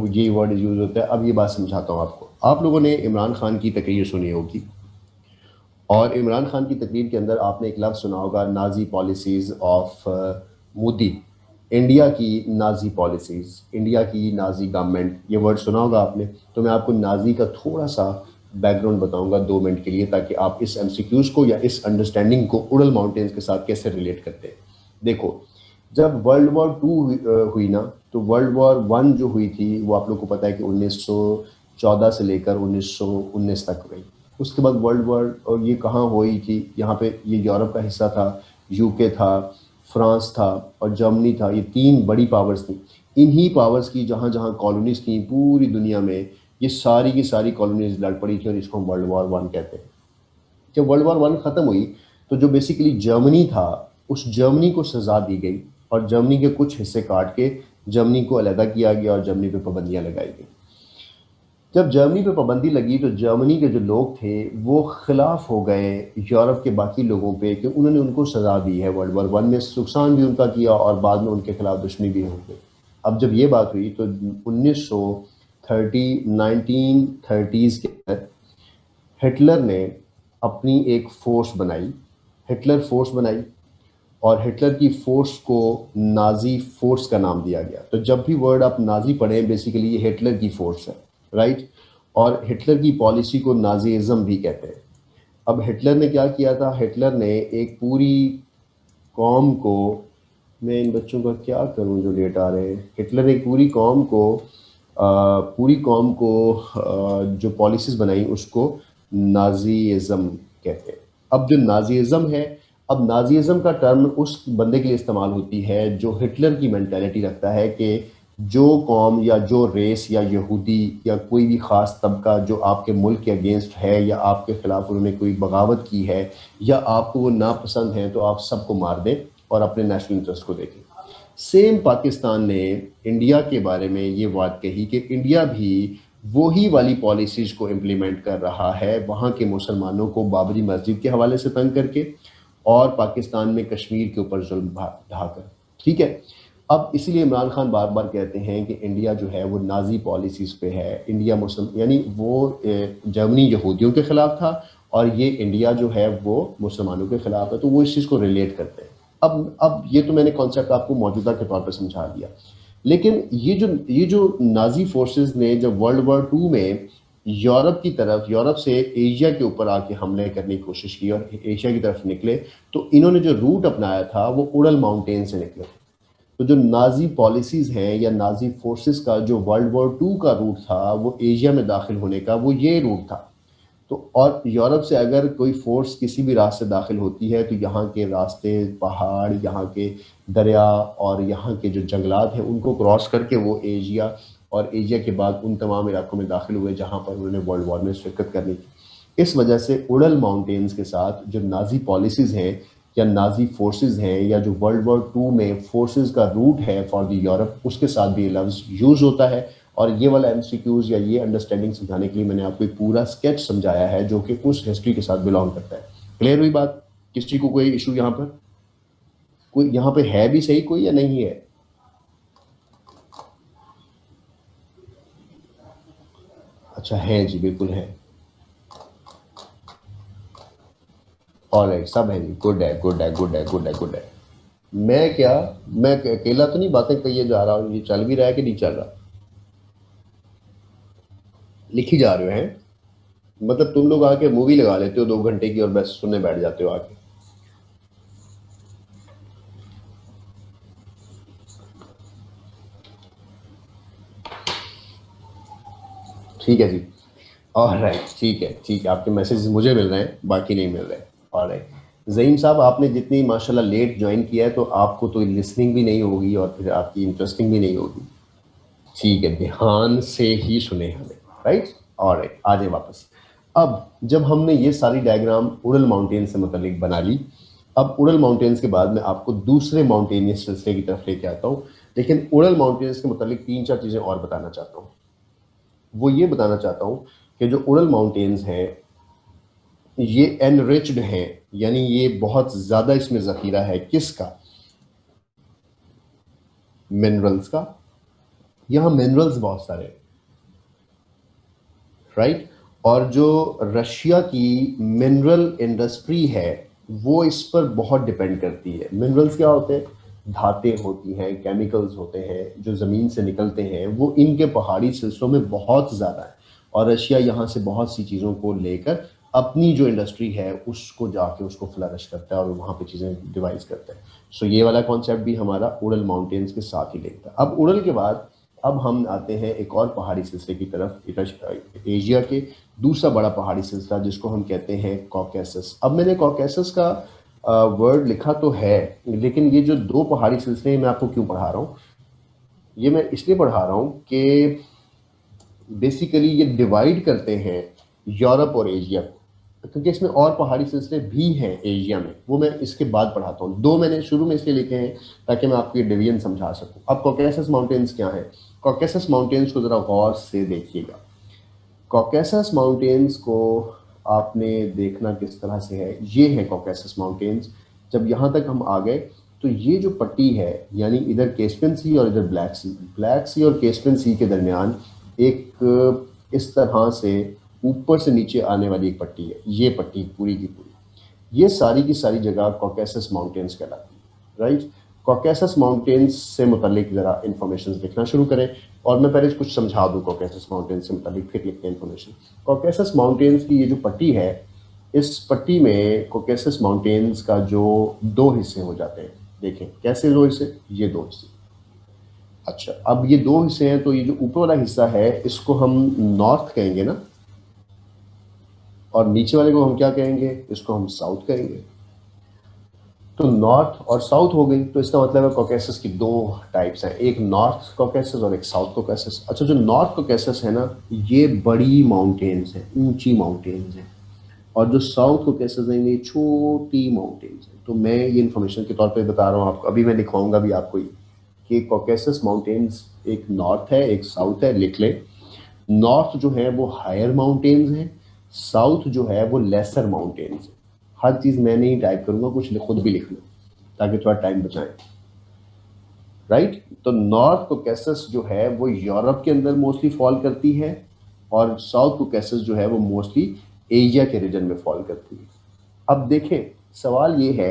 B: ये वर्ड यूज़ होता है, अब ये बात समझाता हूँ आपको। आप लोगों ने इमरान खान की तकरीर सुनी होगी और इमरान खान की तकरीर के अंदर आपने एक लफ्ज़ सुना होगा, Nazi policies of Modi, India की नाजी पॉलिसीज़, इंडिया की नाजी गवर्नमेंट, ये वर्ड सुना होगा आपने। तो मैं आपको नाजी का थोड़ा सा बैकग्राउंड बताऊंगा 2 मिनट के लिए, ताकि आप इस एमसीक्यूज़ को या इस अंडरस्टैंडिंग को उड़ल माउंटेन्स के साथ कैसे रिलेट करते हैं। देखो, जब वर्ल्ड वॉर 2 हुई ना, तो वर्ल्ड वॉर 1 जो हुई थी वो आप लोग को पता है कि 1914 से लेकर 1919 तक हुई। उसके बाद वर्ल्ड वॉर, और ये कहाँ हुई थी, यहाँ पे ये यूरोप का हिस्सा था, यूके था, फ्रांस था और जर्मनी था। ये 3 बड़ी पावर्स थी। इन्हीं पावर्स की जहाँ जहाँ कॉलोनीज थी पूरी दुनिया में, ये सारी की सारी कॉलोनीज लड़ पड़ी थी और इसको हम वर्ल्ड वॉर 1 कहते हैं। जब वर्ल्ड वॉर 1 ख़त्म हुई तो जो बेसिकली जर्मनी था, उस जर्मनी को सज़ा दी गई और जर्मनी के कुछ हिस्से काट के जर्मनी को अलहदा किया गया और जर्मनी पे पाबंदियाँ लगाई गई। जब जर्मनी पे पाबंदी लगी तो जर्मनी के जो लोग थे वो खिलाफ हो गए यूरोप के बाकी लोगों पे कि उन्होंने उनको सज़ा दी है, वर्ल्ड वॉर 1 में नुकसान भी उनका किया और बाद में उनके खिलाफ दुश्मनी भी हो गई। अब जब ये बात हुई तो 1930s के अंदर हिटलर ने अपनी एक फ़ोर्स बनाई, हिटलर फोर्स बनाई, और हिटलर की फ़ोर्स को नाज़ी फ़ोर्स का नाम दिया गया। तो जब भी वर्ड आप नाज़ी पढ़ें, बेसिकली ये हिटलर की फ़ोर्स है, राइट। और हिटलर की पॉलिसी को नाज़ीज़म भी कहते हैं। अब हिटलर ने क्या किया था, हिटलर ने एक पूरी कौम को, मैं इन बच्चों का क्या करूं जो लेट आ रहे हैं, हिटलर ने एक पूरी कौम को जो पॉलिसीज़ बनाई उसको नाज़ीज़म कहते हैं। अब जो नाज़ीज़म है, अब नाज़ीज़म का टर्म उस बंदे के लिए इस्तेमाल होती है जो हिटलर की मेंटालिटी रखता है कि जो कौम या जो रेस या यहूदी या कोई भी ख़ास तबका जो आपके मुल्क के अगेंस्ट है या आपके ख़िलाफ़ उन्होंने कोई बगावत की है या आपको वो नापसंद है, तो आप सबको मार दें और अपने नेशनल इंटरेस्ट को देखें। सेम पाकिस्तान ने इंडिया के बारे में ये बात कही कि इंडिया भी वही वाली पॉलिसीज़ को इम्प्लीमेंट कर रहा है, वहाँ के मुसलमानों को बाबरी मस्जिद के हवाले से तंग करके और पाकिस्तान में कश्मीर के ऊपर जुल्म ढाकर। ठीक है, अब इसलिए इमरान खान बार बार कहते हैं कि इंडिया जो है वो नाजी पॉलिसीज़ पे है, इंडिया मुस्लिम, यानी वो जर्मनी यहूदियों के ख़िलाफ़ था और ये इंडिया जो है वो मुसलमानों के ख़िलाफ़ है, तो वो इस चीज़ को रिलेट करते हैं। अब ये तो मैंने कॉन्सेप्ट आपको मौजूदा के तौर पर समझा दिया, लेकिन ये जो नाजी फोर्सेस ने जब वर्ल्ड वॉर 2 में यूरोप से एशिया के ऊपर आके हमले करने की कोशिश की और एशिया की तरफ निकले, तो इन्होंने जो रूट अपनाया था वो उड़ल माउंटेन से निकले। तो जो नाजी पॉलिसीज़ हैं या नाजी फोर्सेस का जो वर्ल्ड वॉर 2 का रूट था वो एशिया में दाखिल होने का, वो ये रूट था। तो और यूरोप से अगर कोई फोर्स किसी भी रास्ते दाखिल होती है तो यहाँ के रास्ते, पहाड़, यहाँ के दरिया और यहाँ के जो जंगलात हैं उनको क्रॉस करके वो एशिया, और एशिया के बाद उन तमाम इलाकों में दाखिल हुए जहाँ पर उन्होंने वर्ल्ड वॉर में शिरकत करनी थी। इस वजह से उड़ल माउंटेन्स के साथ जो नाजी पॉलिसीज़ हैं या नाजी फोर्सेस हैं या जो वर्ल्ड वॉर 2 में फोर्सेस का रूट है फॉर द यूरोप, उसके साथ भी ये लफ्ज़ यूज़ होता है। और ये वाला एमसीक्यूज़ या ये अंडरस्टैंडिंग समझाने के लिए मैंने आपको एक पूरा स्केच समझाया है जो कि उस हिस्ट्री के साथ बिलोंग करता है। क्लियर हुई बात? किसी को कोई इशू यहाँ पर, कोई यहाँ पे है भी सही कोई या नहीं है? अच्छा है जी, बिल्कुल है। ऑलराइट, सब है जी, गुड है, गुड है, गुड है, गुड है, गुड है। मैं अकेला तो नहीं बातें कहिए जा रहा हूँ, ये चल भी रहा है कि नहीं चल रहा? लिखी जा रहे हैं, मतलब तुम लोग आके मूवी लगा लेते हो 2 घंटे की और बस सुनने बैठ जाते हो आके। ठीक है जी, ऑलराइट, ठीक है, ठीक है, आपके मैसेजेस मुझे मिल रहे हैं, बाकी नहीं मिल रहे। ऑलराइट, ज़हीम साहब आपने जितनी माशाल्लाह लेट ज्वाइन किया है तो आपको तो लिसनिंग भी नहीं होगी और फिर आपकी इंटरेस्टिंग भी नहीं होगी। ठीक है, ध्यान से ही सुने हमें, राइट। ऑलराइट, आ जाए वापस। अब जब हमने ये सारी डायग्राम उड़ल माउंटेन से मुतालिक बना ली, अब उड़ल माउंटेन्स के बाद मैं आपको दूसरे माउंटेनियस सिलसिले की तरफ लेके आता हूँ। लेकिन उड़ल माउंटेन्स के मुतालिक 3-4 चीज़ें और बताना चाहता हूँ। वो ये बताना चाहता हूँ कि जो उड़ल माउंटेन्स हैं ये एनरिच्ड हैं, यानी ये बहुत ज़्यादा इसमें ज़ख़ीरा है किसका, मिनरल्स का। यहाँ मिनरल्स बहुत सारे हैं, राइट। और जो रशिया की मिनरल इंडस्ट्री है वो इस पर बहुत डिपेंड करती है। मिनरल्स क्या होते हैं, धातें होती हैं, केमिकल्स होते हैं जो ज़मीन से निकलते हैं, वो इनके पहाड़ी सिलसिलों में बहुत ज़्यादा है। और रशिया यहाँ से बहुत सी चीज़ों को लेकर अपनी जो इंडस्ट्री है उसको जाके उसको फ्लरिश करता है और वहाँ पे चीज़ें डिवाइस करता है। सो ये वाला कॉन्सेप्ट भी हमारा उड़ल माउंटेन्स के साथ ही लिखता है। अब उड़ल के बाद अब हम आते हैं एक और पहाड़ी सिलसिले की तरफ, एशिया के दूसरा बड़ा पहाड़ी सिलसिला जिसको हम कहते हैं कॉकेसस। अब मैंने कॉकेसस का वर्ड लिखा तो है, लेकिन ये जो दो पहाड़ी सिलसिले मैं आपको क्यों पढ़ा रहा हूँ, ये मैं इसलिए पढ़ा रहा हूँ कि बेसिकली ये डिवाइड करते हैं यूरोप और एशिया को, क्योंकि इसमें और पहाड़ी सिलसिले भी हैं एशिया में, वो मैं इसके बाद पढ़ाता हूँ। दो मैंने शुरू में इसलिए लिखे हैं ताकि मैं आपको ये डिवीजन समझा सकूँ। अब कॉकेसस माउंटेन्स क्या है, कॉकेसस माउंटेन्स को ज़रा गौर से देखिएगा। कॉकेसस माउंटेन्स को आपने देखना किस तरह से है, ये है कॉकेसस माउंटेन्स। जब यहाँ तक हम आ गए तो ये जो पट्टी है, यानी इधर कैस्पियन सी और इधर ब्लैक सी और कैस्पियन सी के दरमियान एक इस तरह से ऊपर से नीचे आने वाली एक पट्टी है। ये पट्टी पूरी की पूरी, ये सारी की सारी जगह कॉकेसस माउंटेन्स कहलाती है, राइट। कॉकेसस माउंटेन्स से मुतालिक ज़रा इन्फॉर्मेशन लिखना शुरू करें, और मैं पहले कुछ समझा दूँ कॉकेसस माउंटेन्स से मुतालिक, फिर लिखते हैं इन्फॉर्मेशन। कॉकेसस माउंटेन्स की ये जो पट्टी है, इस पट्टी में कॉकेसस माउंटेन्स का जो दो हिस्से हो जाते हैं। देखें कैसे दो हिस्से, ये दो हिस्से। अच्छा, अब ये दो हिस्से हैं तो ये जो ऊपर वाला हिस्सा है इसको हम नॉर्थ कहेंगे ना, और नीचे वाले को हम क्या कहेंगे, इसको हम साउथ कहेंगे। तो नॉर्थ और साउथ हो गई, तो इसका मतलब है कॉकेसस की दो टाइप्स हैं, एक नॉर्थ कॉकेसस और एक साउथ कॉकेसस। अच्छा, जो नॉर्थ कॉकेसस है ना, ये बड़ी माउंटेन्स हैं, ऊंची माउंटेन्स हैं, और जो साउथ कॉकेसस हैं ये छोटी माउंटेन्स हैं। तो मैं ये इन्फॉर्मेशन के तौर पे बता रहा हूँ आपको, अभी मैं दिखाऊंगा भी आपको ये कि कॉकेसस माउंटेन्स एक नॉर्थ है एक साउथ है, लिख ले। नॉर्थ जो है वो हायर माउंटेन्स हैं, साउथ जो है वो लेसर माउंटेन्स है। हर चीज़ मैं नहीं टाइप करूँगा, कुछ खुद भी लिख लो ताकि थोड़ा टाइम बचाएं, राइट। तो नॉर्थ कॉकेसस जो है वो यूरोप के अंदर मोस्टली फॉल करती है, और साउथ कॉकेसस जो है वो मोस्टली एशिया के रीजन में फॉल करती है। अब देखें, सवाल ये है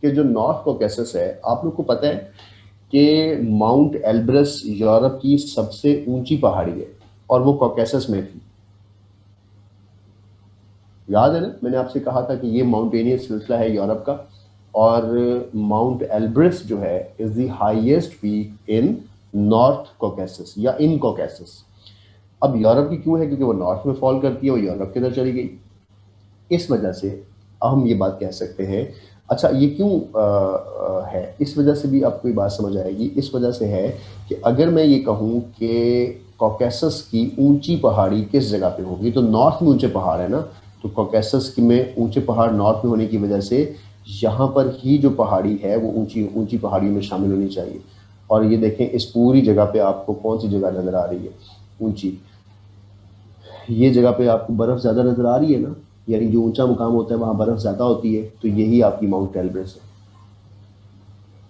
B: कि जो नॉर्थ कॉकेसस है, आप लोग को पता है कि माउंट एल्ब्रस यूरोप की सबसे ऊंची पहाड़ी है और वो कॉकेसस में थी। याद है ना, मैंने आपसे कहा था कि ये माउंटेनियस सिलसिला है यूरोप का, और माउंट एल्ब्रस जो है is the highest peak in north Caucasus या इन कॉकेसस। अब यूरोप की क्यों है, क्योंकि वो नॉर्थ में फॉल करती है, वो यूरोप के अंदर चली गई, इस वजह से हम ये बात कह सकते हैं। अच्छा, ये क्यों है, इस वजह से भी आपको ये बात समझ आएगी। इस वजह से है कि अगर मैं ये कहूँ कि कॉकेसस की ऊंची पहाड़ी किस जगह पे होगी, तो नॉर्थ में ऊंचे पहाड़ है ना, तो कॉकेसस में ऊंचे पहाड़ नॉर्थ में होने की वजह से यहाँ पर ही जो पहाड़ी है वो ऊंची ऊंची पहाड़ियों में शामिल होनी चाहिए। और ये देखें, इस पूरी जगह पे आपको कौन सी जगह नज़र आ रही है ऊंची, ये जगह पे आपको बर्फ़ ज़्यादा नज़र आ रही है ना, यानी जो ऊंचा मुकाम होता है वहाँ बर्फ़ ज़्यादा होती है, तो यही आपकी माउंट एल्ब्रस है।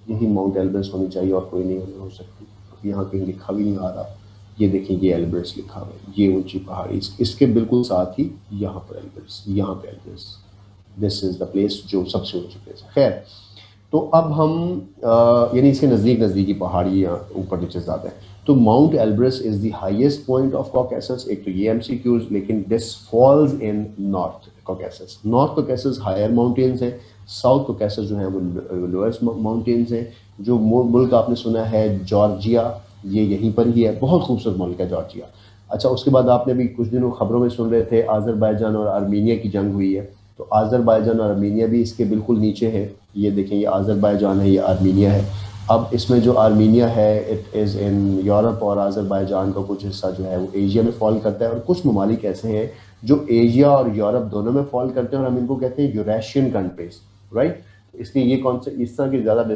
B: यही माउंट एल्ब्रस होनी चाहिए और कोई नहीं हो सकती। अब यहाँ कहीं लिखा भी नहीं आ रहा, ये देखें ये एल्ब्रस लिखा हुआ है, ये ऊंची पहाड़ी, इसके बिल्कुल साथ ही यहाँ पर एल्ब्रस, यहाँ पे Elbrus, this is the place जो सबसे ऊंची प्लेस है। खैर, तो अब हम यानी इसके नज़दीक नज़दीकी पहाड़ियाँ ऊपर नीचे ज़्यादा है। तो Mount Elbrus is the highest point of Caucasus. एक तो ये MCQs, लेकिन this falls in north Caucasus. North Caucasus higher mountains हैं, साउथ कॉकेसस जो है वो लोएस्ट माउंटेन्स हैं। जो मुल्क आपने सुना है जॉर्जिया, ये यहीं पर ही है, बहुत खूबसूरत मुल्क है जॉर्जिया। अच्छा, उसके बाद आपने भी कुछ दिनों खबरों में सुन रहे थे आज़रबाईजान और आर्मीनिया की जंग हुई है, तो आज़रबाईजान और आर्मीनिया भी इसके बिल्कुल नीचे है। ये देखें, ये आज़रबाईजान है, ये आर्मीनिया है। अब इसमें जो आर्मीनिया है इट इज़ इन यूरोप, और आज़रबाईजान का कुछ हिस्सा जो है वो एशिया में फॉल करता है। और कुछ ममालिक ऐसे हैं जो एशिया और यूरोप दोनों में फॉल करते हैं, और हम इनको कहते हैं यूरेशियन कंट्रीज, राइट। इसलिए ये कौन सा इस तरह की ज़्यादा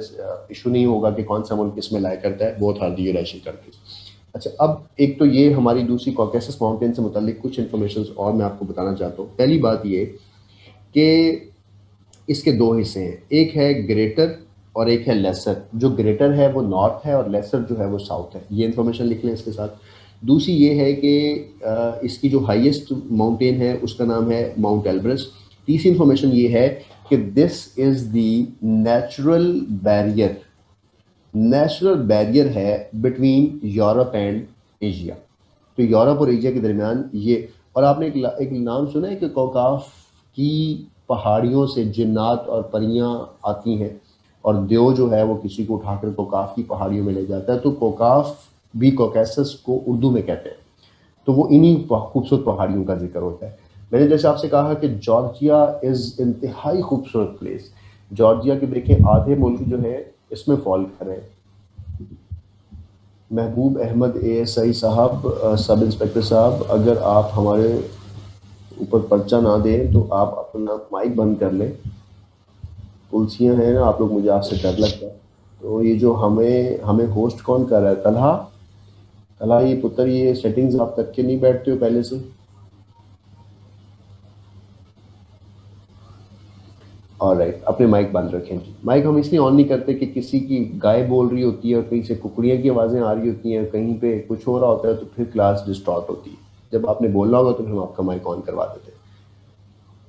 B: इशू नहीं होगा कि कौन सा मुल्क इसमें लाया करता है, both are the Eurasian countries. अच्छा, अब एक तो ये हमारी दूसरी कॉकेसस माउंटेन से मुतालिक कुछ इन्फॉर्मेशन और मैं आपको बताना चाहता हूँ। पहली बात ये कि इसके दो हिस्से हैं, एक है ग्रेटर और एक है लेसर। जो ग्रेटर है वो नॉर्थ है और लेसर जो है वो साउथ है। ये इन्फॉर्मेशन लिख लें इसके साथ। दूसरी ये है कि इसकी जो हाईएस्ट माउंटेन है उसका नाम है माउंट एल्ब्रस। तीसरी इन्फॉर्मेशन ये है कि this is the natural barrier है बिटवीन यूरोप एंड एशिया। तो यूरोप और एशिया के दरमियान ये, और आपने एक नाम सुना है कि कौकाफ की पहाड़ियों से जिन्नात और परियां आती हैं, और देव जो है वो किसी को उठाकर कौकाफ की पहाड़ियों में ले जाता है। तो कौकाफ भी कॉकेसस को उर्दू में कहते हैं। तो वो इन्हीं खूबसूरत पहाड़ियों का जिक्र होता है। मैंने जैसे आपसे कहा कि जॉर्जिया इज़ इंतहाई खूबसूरत प्लेस। जॉर्जिया के देखें आधे मुल्क जो है इसमें फॉल कर रहे हैं। महबूब अहमद ASI साहब, सब इंस्पेक्टर साहब, अगर आप हमारे ऊपर पर्चा ना दें तो आप अपना माइक बंद कर लें। तुलसियाँ हैं ना आप लोग, मुझे आपसे डर लगता है। तो ये जो हमें हमें होस्ट कौन कर रहा है? तलहा, तलहा ये पुत्र, ये सेटिंग्स आप करके नहीं बैठते हो पहले से? ऑलराइट, अपने माइक बंद रखें जी। माइक हम इसलिए ऑन नहीं करते कि किसी की गाय बोल रही होती है और कहीं से कुकड़ियाँ की आवाज़ें आ रही होती हैं, कहीं पे कुछ हो रहा होता है, तो फिर क्लास डिस्टॉर्ट होती है। जब आपने बोलना होगा तो फिर हम आपका माइक ऑन करवा देते हैं।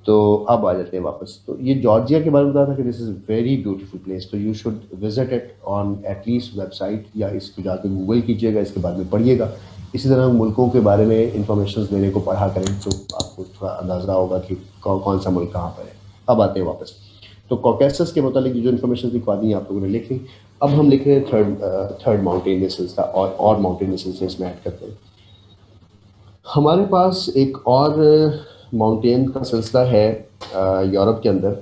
B: तो अब आ जाते हैं वापस। तो ये जॉर्जिया के बारे में बताया था कि this is very beautiful place, तो you should visit it on at least website, या इसको जाकर गूगल कीजिएगा, इसके बारे में पढ़िएगा। इसी तरह मुल्कों के बारे में इंफॉर्मेशन देने को पढ़ा करें तो आपको थोड़ा अंदाज़ा होगा कि कौन सा मुल्क कहाँ पर है। अब आते हैं वापस। तो कॉकेसस के मतलब जो इन्फॉर्मेशन लिखवा दी आप लोगों ने लिख ली। अब हम लिख रहे हैं थर्ड माउंटेन सिलसिला, और माउंटेन सिलसिले इसमें ऐड करते हैं। हमारे पास एक और माउंटेन का सिलसिला है यूरोप के अंदर,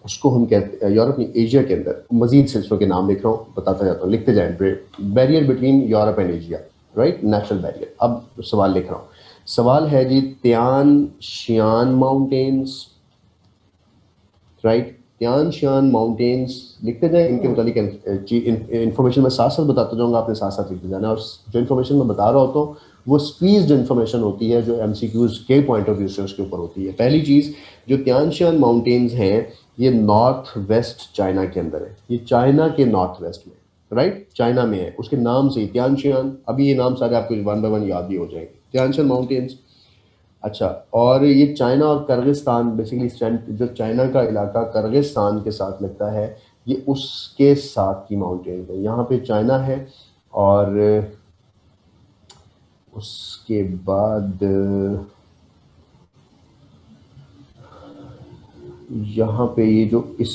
B: उसको हम कहते हैं, यूरोप नहीं, एशिया के अंदर। मजीद सिलसिलों के नाम लिख रहा हूँ, बताता जाता हूँ, लिखते जाएं। Barrier between Europe and Asia, right, natural barrier. अब सवाल लिख रहा हूँ। सवाल है जी, त्यान शियान माउंटेन्स, राइट, त्यान शियान माउंटेन्स लिखते जाए। इनके मुतालिक इन्फॉर्मेशन मैं साथ साथ बताता जाऊंगा, आपने साथ साथ लिखते जाना। और जो इन्फॉर्मेशन मैं बता रहा होता हूँ वो स्क्वीज्ड इन्फॉर्मेशन होती है, जो MCQs के पॉइंट ऑफ व्यू से उसके ऊपर होती है। पहली चीज़, जो त्यान शियान माउंटेन्स हैं ये नॉर्थ वेस्ट चाइना के अंदर है। ये चाइना के नॉर्थ वेस्ट में, राइट, चाइना में है। उसके नाम से त्यान शियान, अभी ये नाम सारे आपको 1 by 1 याद ही हो जाएंगे, त्यान शियान माउंटेन्स। अच्छा, और ये चाइना और किर्गिस्तान, बेसिकली जो चाइना का इलाका किर्गिस्तान के साथ लगता है, ये उसके साथ की माउंटेन है। यहाँ पे चाइना है, और उसके बाद यहाँ पे ये जो इस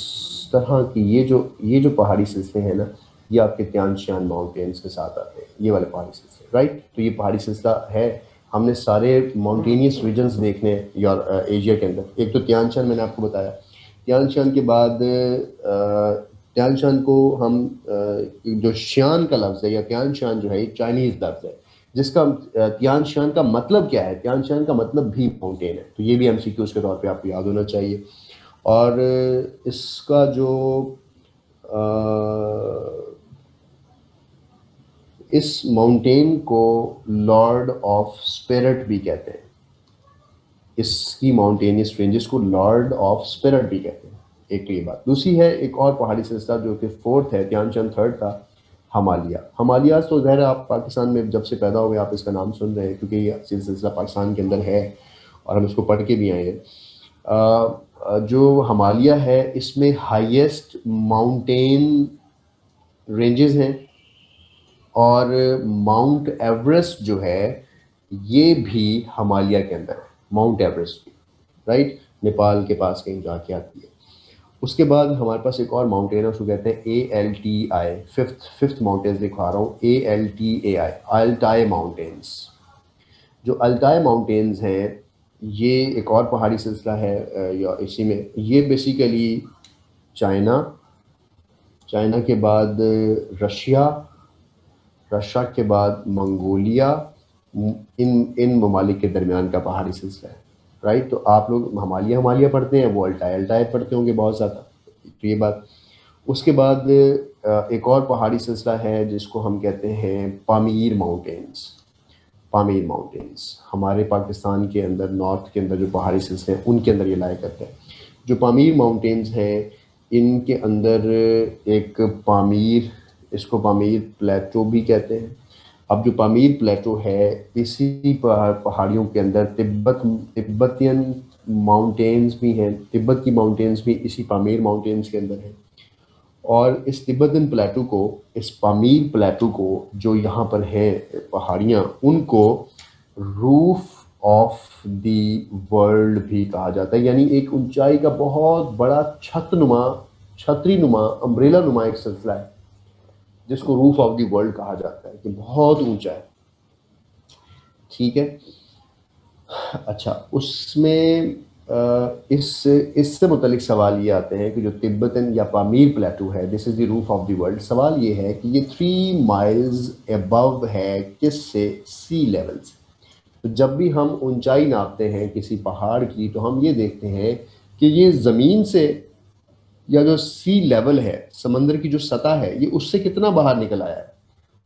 B: तरह की ये जो पहाड़ी सिलसिले हैं ना, ये आपके त्यान शियान माउंटेन्स के साथ आते हैं, ये वाले पहाड़ी सिलसिले, राइट। तो ये पहाड़ी सिलसिला है। हमने सारे माउंटेनियस रीजन्स देखने हैं एशिया के अंदर। एक तो त्यान शियान मैंने आपको बताया। त्यान शियान के बाद त्यान शियान को हम जो शियान का लफ्ज़ है, या त्यान शियान जो है, ये चाइनीज़ लफ्ज़ है, जिसका त्यान शियान का मतलब क्या है? त्यान शियान का मतलब भी माउंटेन है। तो ये भी MCQs के तौर पे आपको याद होना चाहिए। और इसका जो इस माउंटेन को लॉर्ड ऑफ स्पिरिट भी कहते हैं। इसकी माउंटेनियस रेंजेस को लॉर्ड ऑफ स्पिरिट भी कहते हैं। एक तो ये बात। दूसरी है एक और पहाड़ी सिलसिला जो कि फोर्थ है, त्यान शियान थर्ड था, हिमालय। हिमालय तो ज़ाहिर है आप पाकिस्तान में जब से पैदा हुए आप इसका नाम सुन रहे हैं, क्योंकि ये सिलसिला पाकिस्तान के अंदर है और हम इसको पढ़ के भी आए हैं। जो हिमालय है इसमें हाईएस्ट माउंटेन रेंजेस हैं, और माउंट एवरेस्ट जो है ये भी हिमालय के अंदर है, माउंट एवरेस्ट भी, राइट, नेपाल के पास कहीं जाके आती है। उसके बाद हमारे पास एक और माउंटेन है, उसको कहते हैं ALTI, फिफ्थ माउंटेन दिखा रहा हूँ, ALTAI, अल्टाई माउंटेन्स। जो अल्ताई माउंटेन्स हैं, ये एक और पहाड़ी सिलसिला है या इसी में, ये बेसिकली चाइना, चाइना के बाद रशिया, रशिया के बाद मंगोलिया, इन ममालिक के दरमियान का पहाड़ी सिलसिला है, राइट। तो आप लोग हिमालय पढ़ते हैं, वो अल्टाई पढ़ते होंगे बहुत ज़्यादा, तो ये बात। उसके बाद एक और पहाड़ी सिलसिला है जिसको हम कहते हैं पामीर माउंटेन्स। पामीर माउंटेन्स हमारे पाकिस्तान के अंदर, नॉर्थ के अंदर जो पहाड़ी सिलसिले हैं उनके अंदर ये लाया करते हैं। जो पामीर माउंटेन्स हैं, इनके अंदर एक पामीर, इसको पामीर प्लेटो भी कहते हैं। अब जो पामीर प्लेटो है, इसी पहाड़ियों के अंदर तिब्बतियन माउंटेन्स भी हैं, तिब्बत की माउंटेन्स भी इसी पामीर माउंटेन्स के अंदर हैं। और इस तिब्बतन प्लेटू को, इस पामीर प्लेटू को, जो यहाँ पर है पहाड़ियाँ, उनको रूफ ऑफ द वर्ल्ड भी कहा जाता है। यानी एक ऊंचाई का बहुत बड़ा छतरी नुमा, अम्ब्रेला नुमा एक सिलसिला है जिसको रूफ ऑफ द वर्ल्ड कहा जाता है, कि बहुत ऊंचा है, ठीक है। अच्छा, उसमें इससे मुतलिक सवाल ये आते हैं कि जो तिब्बतन या पामीर प्लेटू है, this is the roof of the world. सवाल ये है कि ये 3 माइल्स अबव है किससे? सी लेवल से। तो जब भी हम ऊंचाई नापते हैं किसी पहाड़ की, तो हम ये देखते हैं कि ये ज़मीन से, या जो सी लेवल है, समंदर की जो सतह है, ये उससे कितना बाहर निकल आया है।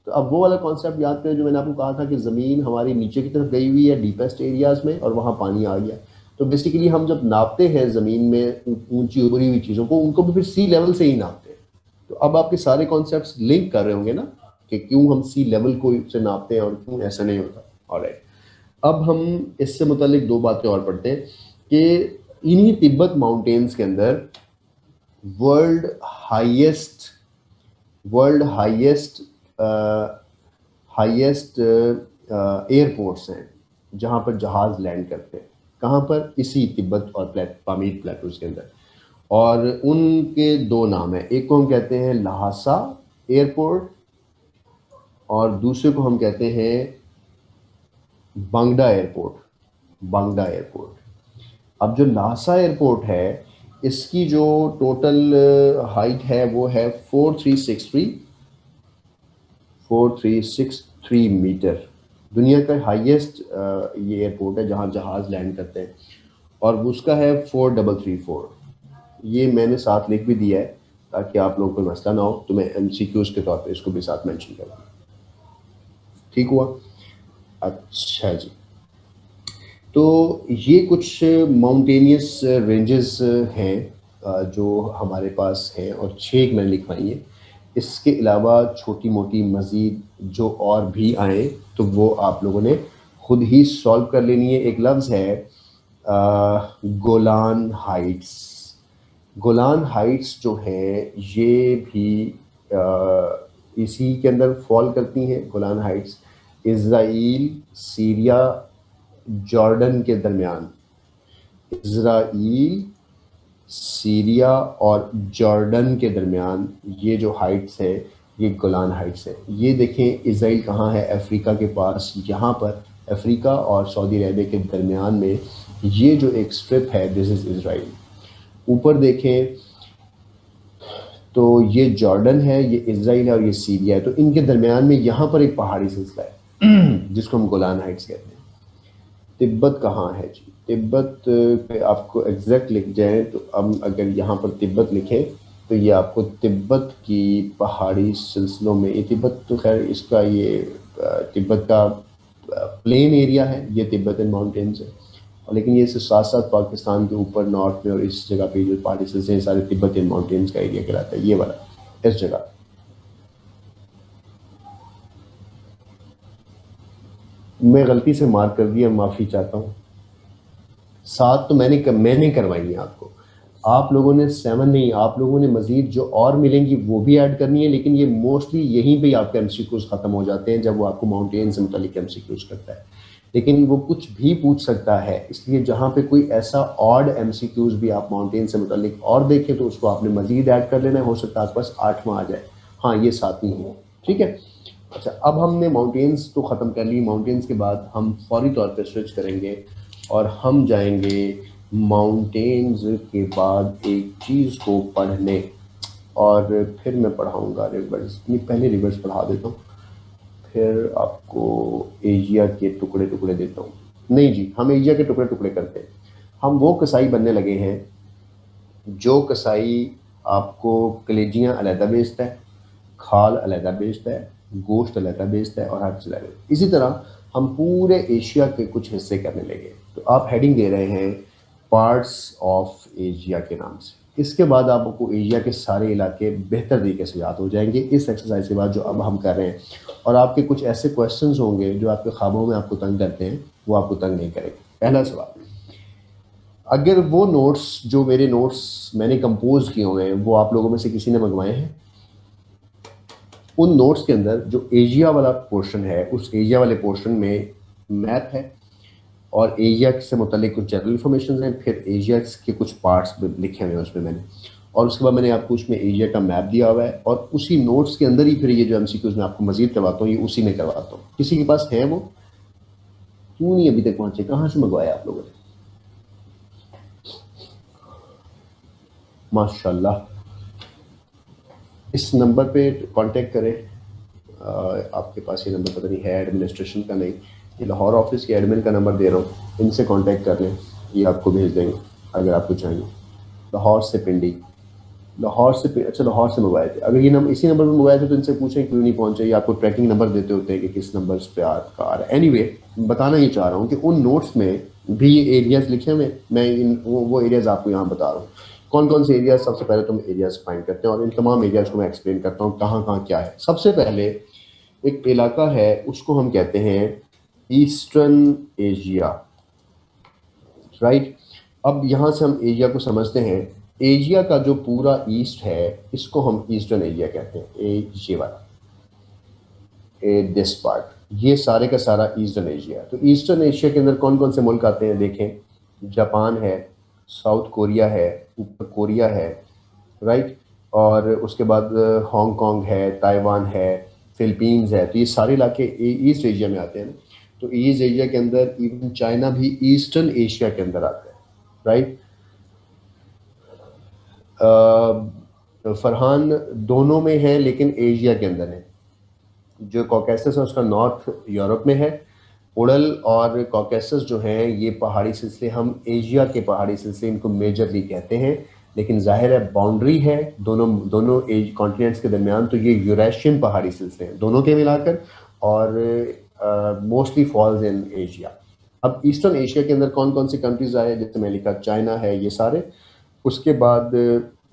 B: तो अब वो वाला कॉन्सेप्ट याद करें जो मैंने आपको कहा था कि ज़मीन हमारी नीचे की तरफ गई हुई है डीपेस्ट एरियाज़ में, और वहाँ पानी आ गया। तो बेसिकली हम जब नापते हैं ज़मीन में ऊंची उभरी हुई चीज़ों को, उनको भी फिर सी लेवल से ही नापते हैं। तो अब आपके सारे कॉन्सेप्ट्स लिंक कर रहे होंगे ना, कि क्यों हम सी लेवल को से नापते हैं और क्यों ऐसा नहीं होता। ऑलराइट, अब हम इससे मुतालिक 2 बातें और पढ़ते हैं कि इन्हीं तिब्बत माउंटेन्स के अंदर वर्ल्ड हाईएस्ट एयरपोर्ट्स हैं जहाँ पर जहाज़ लैंड करते हैं। कहाँ पर? इसी तिब्बत और पामीर प्लेटूज के अंदर। और उनके 2 नाम हैं, एक को हम कहते हैं ल्हासा एयरपोर्ट और दूसरे को हम कहते हैं बांगडा एयरपोर्ट। अब जो ल्हासा एयरपोर्ट है, इसकी जो टोटल हाइट है वो है 4363 मीटर। दुनिया का हाईएस्ट ये एयरपोर्ट है जहाँ जहाज़ लैंड करते हैं, और उसका है 4334। ये मैंने साथ लिख भी दिया है ताकि आप लोगों को मसला ना हो, तो मैं MCQs के तौर पे इसको भी साथ मेंशन करूँगा। ठीक हुआ? अच्छा जी, तो ये कुछ माउंटेनियस रेंजेस हैं जो हमारे पास हैं, और 6 मैंने लिखवाई हैं। इसके अलावा छोटी मोटी मज़ीद जो और भी आए तो वो आप लोगों ने खुद ही सॉल्व कर लेनी है। एक लफ्ज़ है गोलान हाइट्स। गोलान हाइट्स जो हैं ये भी इसी के अंदर फॉल करती हैं। Golan Heights Israel, Syria, Jordan के दरमियान, इज़राइल, सीरिया और जॉर्डन के दरमियान ये जो हाइट्स है, ये गोलान हाइट्स है। ये देखें इज़राइल कहाँ है? अफ्रीका के पास, यहाँ पर अफ्रीका और सऊदी अरबिया के दरमियान में ये जो एक स्ट्रिप है, दिस इज़ इज़राइल। ऊपर देखें तो ये जॉर्डन है, ये इज़राइल है और ये सीरिया है। तो इनके दरमियान में यहाँ पर एक पहाड़ी सिलसिला है जिसको हम गोलान हाइट्स कहते हैं। तिब्बत कहाँ है जी? तिब्बत पे आपको एग्जैक्ट लिख जाए तो अब अगर यहाँ पर तिब्बत लिखें तो ये आपको तिब्बत की पहाड़ी सिलसिलों में, ये तिब्बत तो खैर इसका ये तिब्बत का प्लेन एरिया है, ये तिब्बतन माउंटेन्स है, और लेकिन ये इससे साथ साथ पाकिस्तान के ऊपर नॉर्थ में और इस जगह पे जो पहाड़ी सिलसिले हैं सारे तिब्बतन माउंटेन्स का एरिया कहलाता है। ये वाला इस जगह मैं गलती से मार्क कर दिया, माफ़ी चाहता हूँ। 7 तो मैंने करवाई है आपको, आप लोगों ने 7 नहीं, आप लोगों ने मज़ीद जो और मिलेंगी वो भी ऐड करनी है, लेकिन ये मोस्टली यहीं पे आपके MCQs ख़त्म हो जाते हैं जब वो आपको माउंटेन से मुतालिक MCQs करता है। लेकिन वो कुछ भी पूछ सकता है, इसलिए जहाँ पे कोई ऐसा ऑड MCQs भी आप माउंटेन से मुतालिक और देखें तो उसको आपने मज़ीद ऐड कर लेना है। हो सकता है आपके पास 8वां आ जाए। हाँ, ये 7वीं है, ठीक है। अच्छा, अब हमने माउंटेन्स तो ख़त्म कर ली। माउंटेन्स के बाद हम फौरी तौर पे स्विच करेंगे और हम जाएंगे माउंटेन्स के बाद एक चीज़ को पढ़ने, और फिर मैं पढ़ाऊँगा रिवर्स। नहीं, पहले रिवर्स पढ़ा देता हूँ, फिर आपको एशिया के टुकड़े टुकड़े देता हूँ। नहीं जी, हम एशिया के टुकड़े टुकड़े करते हैं। हम वो कसाई बनने लगे हैं जो कसाई आपको कलेजियाँ अलहदा बेचता है, खाल अलहदा बेचता है, गोश्त अलहदा बेचता है और हर चीज़ अलहदा। इसी तरह हम पूरे एशिया के कुछ हिस्से करने लगे। तो आप हेडिंग दे रहे हैं पार्ट्स ऑफ एशिया के नाम से। इसके बाद आपको एशिया के सारे इलाके बेहतर तरीके से याद हो जाएंगे इस एक्सरसाइज के बाद जो अब हम कर रहे हैं। और आपके कुछ ऐसे क्वेश्चंस होंगे जो आपके ख्वाबों में आपको तंग करते हैं, वो आपको तंग नहीं करेंगे। पहला सवाल, अगर वो नोट्स जो मेरे नोट्स मैंने कंपोज किए हुए हैं वो आप लोगों में से किसी ने मंगवाए हैं, उन नोट्स के अंदर जो एशिया वाला पोर्शन है, उस एशिया वाले पोर्शन में मैप है और एशिया से मुतालिक कुछ जनरल इन्फॉर्मेशन हैं, फिर एशिया के कुछ पार्ट्स लिखे हुए हैं उसमें मैंने, और उसके बाद मैंने आपको उसमें एशिया का मैप दिया हुआ है। और उसी नोट्स के अंदर ही फिर ये जो एमसीक्यूज मैं आपको मजीद करवाता हूँ, ये उसी में करवाता हूँ। किसी के पास है वो? क्यों नहीं अभी तक पहुंचे? कहाँ से मंगवाया आप लोगों ने? माशाल्लाह। इस नंबर पे कांटेक्ट करें। आपके पास ये नंबर पता नहीं है, एडमिनिस्ट्रेशन का नहीं, ये लाहौर ऑफिस के एडमिन का नंबर दे रहा हूँ, इनसे कांटेक्ट कर लें, ये आपको भेज देंगे अगर आपको चाहिए। लाहौर से पिंडी, लाहौर से अच्छा लाहौर से मंगवाए थे। अगर ये नंबर इसी नंबर पर मंगवाए थे तो इनसे पूछें क्यों नहीं पहुंचे, या आपको ट्रैकिंग नंबर देते होते हैं कि किस नंबर पे आपका आ रहा है। एनीवे, बताना ये चाह रहा हूँ कि उन नोट्स में भी ये एरियाज लिखे हुए, मैं वो एरियाज आपको यहाँ बता रहा हूँ। कौन कौन से एरियाज? सबसे पहले तो हम एरियाज फाइंड करते हैं और इन तमाम एरियाज को मैं एक्सप्लेन करता हूँ कहाँ कहाँ क्या है। सबसे पहले एक इलाका है, उसको हम कहते हैं ईस्टर्न एशिया, राइट। अब यहाँ से हम एशिया को समझते हैं। एशिया का जो पूरा ईस्ट है इसको हम ईस्टर्न एशिया कहते हैं। ये वाला दिस पार्ट, ये सारे का सारा ईस्टर्न एशिया। तो ईस्टर्न एशिया के अंदर कौन कौन से मुल्क आते हैं देखें। जापान है, साउथ कोरिया है, ऊपर कोरिया है, राइट, और उसके बाद हांगकांग है, ताइवान है, फिलीपींस है। तो ये सारे इलाके ईस्ट एशिया में आते हैं ना। तो ईस्ट एशिया के अंदर इवन चाइना भी ईस्टर्न एशिया के अंदर आता है, राइट। फरहान दोनों में है लेकिन एशिया के अंदर है। जो कॉकेसस है उसका नॉर्थ यूरोप में है। उड़ल और कॉकेसस जो हैं ये पहाड़ी सिलसिले, हम एशिया के पहाड़ी सिलसिले इनको मेजरली कहते हैं, लेकिन जाहिर है बाउंड्री है दोनों कॉन्टिनेंट्स के दरमियान, तो ये यूरेशियन पहाड़ी सिलसिले हैं दोनों के मिलाकर, और मोस्टली फॉल्स इन एशिया। अब ईस्टर्न एशिया के अंदर कौन कौन सी कंट्रीज आए, जैसे मैं लिखा चाइना है, ये सारे। उसके बाद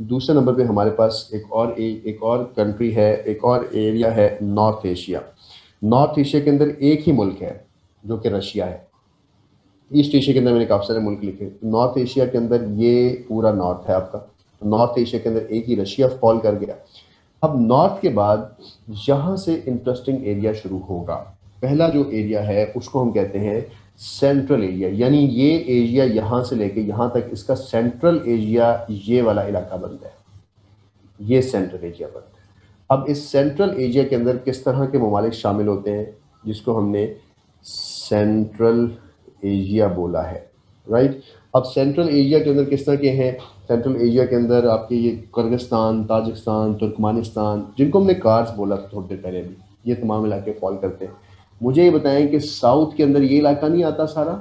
B: दूसरे नंबर पे हमारे पास एक और कंट्री है, एक और एरिया है नॉर्थ एशिया। नॉर्थ एशिया के अंदर एक ही मुल्क है जो कि रशिया है। ईस्ट एशिया के अंदर मैंने काफ़ी सारे मुल्क लिखे, नॉर्थ एशिया के अंदर ये पूरा नॉर्थ है आपका। तो नॉर्थ एशिया के अंदर एक ही रशिया फॉल कर गया। अब नॉर्थ के बाद यहाँ से इंटरेस्टिंग एरिया शुरू होगा। पहला जो एरिया है उसको हम कहते हैं सेंट्रल एरिया, यानी ये एरिया यहाँ से लेके यहाँ तक, इसका सेंट्रल एरिया ये वाला इलाका बनता है, ये सेंट्रल एरिया बनता है। अब इस सेंट्रल एरिया के अंदर किस तरह के ममालिक शामिल होते हैं, जिसको हमने सेंट्रल एशिया बोला है, राइट। अब सेंट्रल एशिया के अंदर किस तरह के हैं? सेंट्रल एशिया के अंदर आपके ये किर्गिस्तान, ताजिकिस्तान, तुर्कमानिस्तान, जिनको हमने कार्स बोला था थोड़ी देर पहले भी, ये तमाम इलाके फॉल करते हैं। मुझे ये बताएं कि साउथ के अंदर ये इलाका नहीं आता सारा?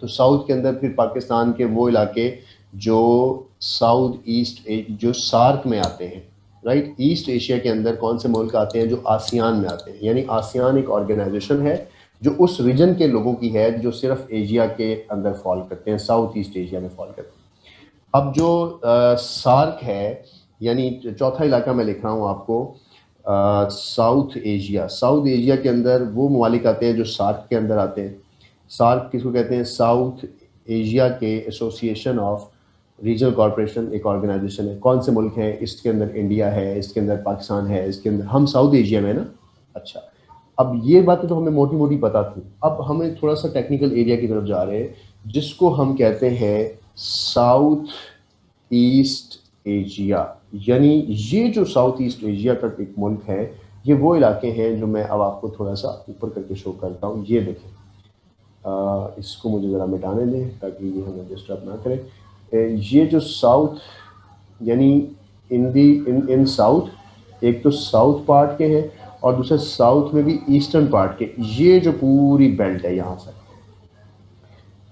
B: तो साउथ के अंदर फिर पाकिस्तान के वो इलाके जो साउथ ईस्ट जो सार्क में आते हैं, राइट। ईस्ट एशिया के अंदर कौन से मुल्क आते हैं? जो आसियान में आते हैं, यानी आसियान एक ऑर्गेनाइजेशन है जो उस रीजन के लोगों की है जो सिर्फ एशिया के अंदर फॉल करते हैं, साउथ ईस्ट एशिया में फॉल करते हैं। अब जो सार्क है, यानी चौथा इलाका मैं लिख रहा हूँ आपको, साउथ एशिया। साउथ एशिया के अंदर वो ममालिक आते हैं जो सार्क के अंदर आते हैं। सार्क किसको कहते हैं? साउथ एशिया के एसोसिएशन ऑफ रीजनल कॉर्पोरेशन, एक ऑर्गेनाइजेशन है। कौन से मुल्क हैं इसके अंदर? इंडिया है, इसके अंदर पाकिस्तान है, इसके अंदर हम साउथ एशिया में ना। अच्छा, अब ये बातें तो हमें मोटी मोटी पता थी। अब हमें थोड़ा सा टेक्निकल एरिया की तरफ जा रहे हैं, जिसको हम कहते हैं साउथ ईस्ट एशिया। यानी ये जो साउथ ईस्ट एशिया का एक मुल्क है, ये वो इलाके हैं जो मैं अब आपको थोड़ा सा ऊपर करके शो करता हूँ। ये देखें, इसको मुझे ज़रा मिटाने दें ताकि ये हमें डिस्टर्ब ना करे। ये जो साउथ यानी इन साउथ, एक तो साउथ पार्ट के हैं और दूसरा साउथ में भी ईस्टर्न पार्ट के, ये जो पूरी बेल्ट है यहाँ से।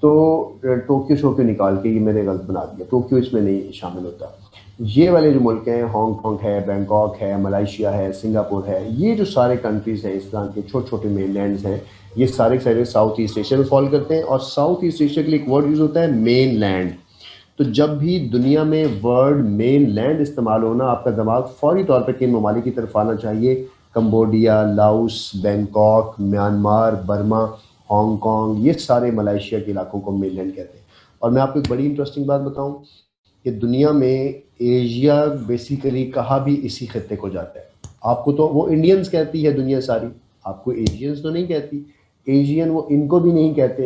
B: तो टोक्यो शोक्यो निकाल के ये मैंने गलत बना दिया, टोक्यो इसमें नहीं शामिल होता। ये वाले जो मुल्क हैं, हांगकांग है, बैंकॉक है, मलेशिया है, सिंगापुर है, ये जो सारे कंट्रीज़ हैं इस तरह के छोटे छोटे मेनलैंड्स हैं, ये सारे के सारे साउथ ईस्ट एशिया में फॉल करते हैं। और साउथ ईस्ट एशिया के लिए एक वर्ड यूज़ होता है मेन लैंड। तो जब भी दुनिया में वर्ड मेन लैंड इस्तेमाल होना, आपका दिमाग फौरी तौर पर किन ममालिक की तरफ आना चाहिए? Cambodia, Laos, Bangkok, Myanmar, Burma, Hong Kong, ये सारे मलेशिया के इलाकों को मेनलैंड कहते हैं। और मैं आपको एक बड़ी इंटरेस्टिंग बात बताऊं कि दुनिया में एशिया बेसिकली कहा भी इसी खत्ते को जाता है। आपको तो वो इंडियंस कहती है दुनिया सारी, आपको एशियंस तो नहीं कहती। एशियन वो इनको भी नहीं कहते।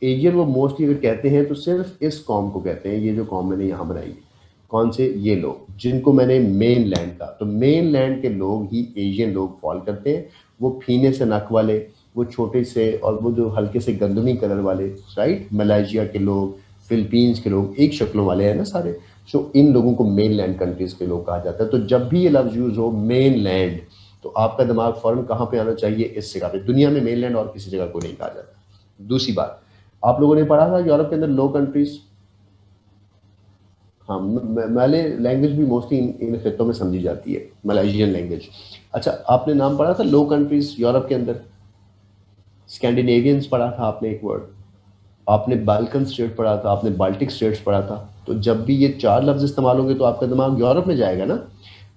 B: एशियन वो मोस्टली अगर कहते हैं तो सिर्फ इस कौम को कहते हैं, ये जो कौम मैंने यहाँ बनाई है। कौन से? ये लोग जिनको मैंने मेन लैंड कहा। तो मेन लैंड के लोग ही एशियन लोग फॉल करते हैं। वो फीने से नक वाले, वो छोटे से और वो जो हल्के से गंदमी कलर वाले, राइट? मलेशिया के लोग, फिलीपींस के लोग, एक शक्लों वाले हैं ना सारे। सो इन लोगों को मेन लैंड कंट्रीज के लोग कहा जाता है। तो जब भी ये लफ्ज यूज हो मेन लैंड, तो आपका दिमाग फौरन कहाँ पे आना चाहिए? इस जगह पे। दुनिया में मेन लैंड और किसी जगह को नहीं कहा जाता। दूसरी बात, आप लोगों ने पढ़ा था यूरोप के अंदर लो कंट्रीज। हाँ, मले लैंग्वेज भी मोस्टली इन खित्तों में समझी जाती है, मलाइशियन लैंग्वेज। अच्छा, आपने नाम पढ़ा था लो कंट्रीज यूरोप के अंदर? स्कैंडिनेवियंस पढ़ा था आपने एक वर्ड, आपने बाल्कन स्टेट पढ़ा था, आपने बाल्टिक स्टेट्स पढ़ा था। तो जब भी ये चार लफ्ज इस्तेमाल होंगे तो आपका दिमाग यूरोप में जाएगा ना।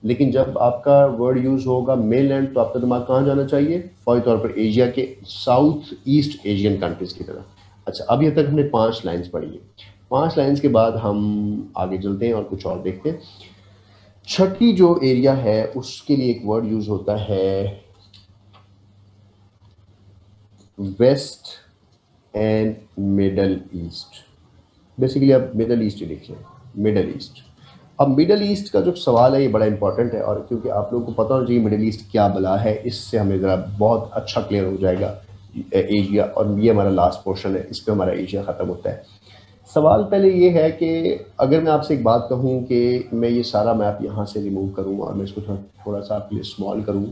B: लेकिन जब आपका वर्ड यूज होगा मेनलैंड, तो आपका दिमाग कहाँ जाना चाहिए? फौरी तौर पर एशिया के साउथ ईस्ट एशियन कंट्रीज की तरफ। अच्छा, अभी तक हमने 5 लाइन्स पढ़ी है। 5 लाइन्स के बाद हम आगे चलते हैं और कुछ और देखते हैं। छठी जो एरिया है उसके लिए एक वर्ड यूज होता है west and middle east. Basically आप मिडल ईस्ट ही लिख लें, मिडल ईस्ट। अब मिडल ईस्ट का जो सवाल है ये बड़ा इंपॉर्टेंट है, और क्योंकि आप लोगों को पता होना चाहिए मिडल ईस्ट क्या बला है, इससे हमें ज़रा बहुत अच्छा क्लियर हो जाएगा एशिया। और ये हमारा लास्ट पोर्शन है, इस पर हमारा एशिया ख़त्म होता है। सवाल पहले ये है कि अगर मैं आपसे एक बात कहूँ कि मैं ये सारा मैप यहाँ से रिमूव करूँ और मैं इसको थोड़ा सा आपके लिए स्मॉल करूँ,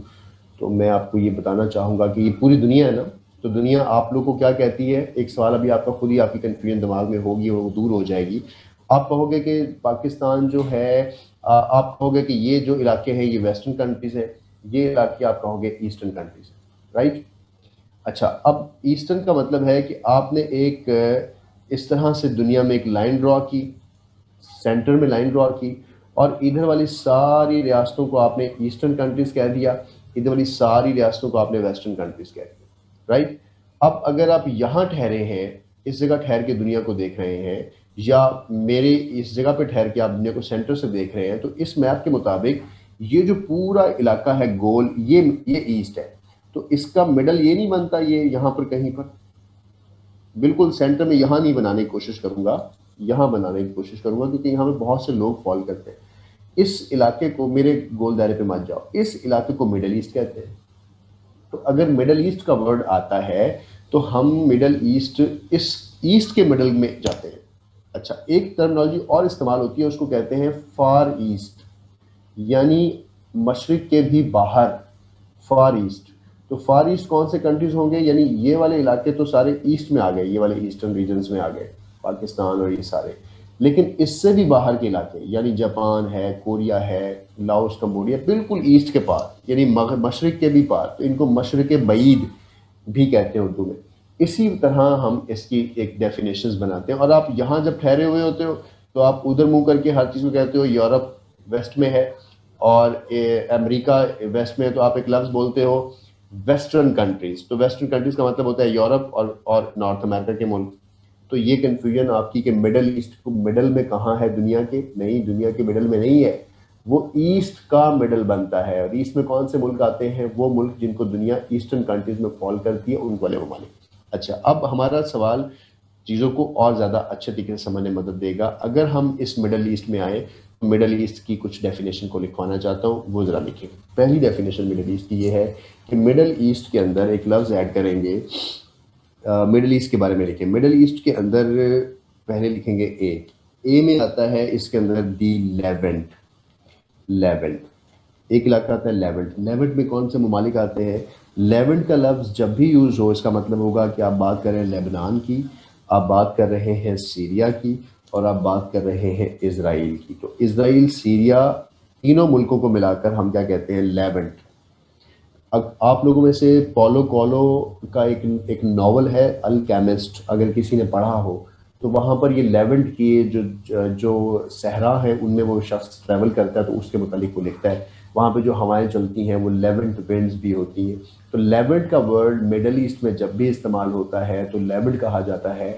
B: तो मैं आपको ये बताना चाहूँगा कि ये पूरी दुनिया है ना, तो दुनिया आप लोग को क्या कहती है? एक सवाल अभी आपका खुद ही आपकी कन्फ्यूजन दिमाग में होगी और वो दूर हो जाएगी। आप कहोगे कि पाकिस्तान जो है, आप कहोगे कि ये जो इलाके हैं ये वेस्टर्न कंट्रीज़ है, ये इलाके आप कहोगे ईस्टर्न कंट्रीज़ है, राइट? अच्छा, अब ईस्टर्न का मतलब है कि आपने एक इस तरह से दुनिया में एक लाइन ड्रॉ की, सेंटर में लाइन ड्रॉ की, और इधर वाली सारी रियासतों को आपने ईस्टर्न कंट्रीज कह दिया, इधर वाली सारी रियासतों को आपने वेस्टर्न कंट्रीज कह दिया, राइट? अब अगर आप यहाँ ठहरे हैं, इस जगह ठहर के दुनिया को देख रहे हैं, या मेरे इस जगह पे ठहर के आप दुनिया को सेंटर से देख रहे हैं, तो इस मैप के मुताबिक ये जो पूरा इलाका है गोल, ये ईस्ट है। तो इसका मिडल ये नहीं बनता, ये यहाँ पर कहीं पर बिल्कुल सेंटर में यहाँ नहीं बनाने की कोशिश करूंगा, यहाँ बनाने की कोशिश करूंगा, क्योंकि यहाँ पे बहुत से लोग फॉल करते हैं। इस इलाके को, मेरे गोल दायरे पे मत जाओ, इस इलाके को मिडल ईस्ट कहते हैं। तो अगर मिडल ईस्ट का वर्ड आता है तो हम मिडल ईस्ट, इस ईस्ट के मिडल में जाते हैं। अच्छा, एक टर्मिनोलॉजी और इस्तेमाल होती है, उसको कहते हैं फार ईस्ट, यानी मशरिक के भी बाहर, फार ईस्ट। तो फार ईस्ट कौन से कंट्रीज होंगे? यानी ये वाले इलाके तो सारे ईस्ट में आ गए, ये वाले ईस्टर्न रीजन्स में आ गए, पाकिस्तान और ये सारे। लेकिन इससे भी बाहर के इलाके, यानी जापान है, कोरिया है, लाओस, कंबोडिया, बिल्कुल ईस्ट के पार, यानी मशरिक के भी पार, तो इनको मशरिक बईद भी कहते हैं उर्दू में। इसी तरह हम इसकी एक डेफिनेशंस बनाते हैं। और आप यहाँ जब ठहरे हुए होते हो तो आप उधर मुंह करके हर चीज़ को कहते हो यूरोप वेस्ट में है और अमेरिका वेस्ट में है, तो आप एक लफ्ज़ बोलते हो वेस्टर्न कंट्रीज। तो वेस्टर्न कंट्रीज का मतलब होता है यूरोप और नॉर्थ अमेरिका के मुल्क। तो ये कन्फ्यूजन आपकी कि मिडल ईस्ट को मिडल में कहाँ है दुनिया के? नहीं, दुनिया के मिडल में नहीं है, वो ईस्ट का मिडल बनता है। और ईस्ट में कौन से मुल्क आते हैं? वो मुल्क जिनको दुनिया ईस्टर्न कंट्रीज में फॉल करती है, उन वाले ममालिक। अच्छा, अब हमारा सवाल चीज़ों को और ज़्यादा अच्छे तरीके से समझने में मदद देगा। अगर हम इस मिडल ईस्ट में आए मिडल ईस्ट की कुछ डेफिनेशन को लिखवाना चाहता हूँ, वो ज़रा लिखें। पहली डेफिनेशन मिडल ईस्ट की ये है कि मिडल ईस्ट के अंदर एक लफ्ज़ ऐड करेंगे, मिडल ईस्ट के बारे में लिखें। मिडल ईस्ट के अंदर पहले लिखेंगे ए में आता है इसके अंदर दी लेवेंट। लेवेंट एक इलाका आता है लेवेंट। लेवेंट में कौन से ममालिक आते हैं? लेवेंट का लफ्ज़ जब भी यूज़ हो इसका मतलब होगा कि आप बात कर रहे हैं लेबनान की, आप बात कर रहे हैं सीरिया की, और आप बात कर रहे हैं इज़राइल की। तो इज़राइल, सीरिया, तीनों मुल्कों को मिलाकर हम क्या कहते हैं? लेवेंट। अब आप लोगों में से पॉलो कोएल्हो का एक नावल है अल्केमिस्ट, अगर किसी ने पढ़ा हो तो वहाँ पर ये लेवेंट की जो सहरा है उनमें वो शख्स ट्रैवल करता है तो उसके मुतालिक वो लिखता है। वहाँ पे जो हवाएं चलती हैं वो लेवेंट विंड्स भी होती हैं। तो लेवेंट का वर्ड मिडल ईस्ट में जब भी इस्तेमाल होता है तो लेवेंट कहा जाता है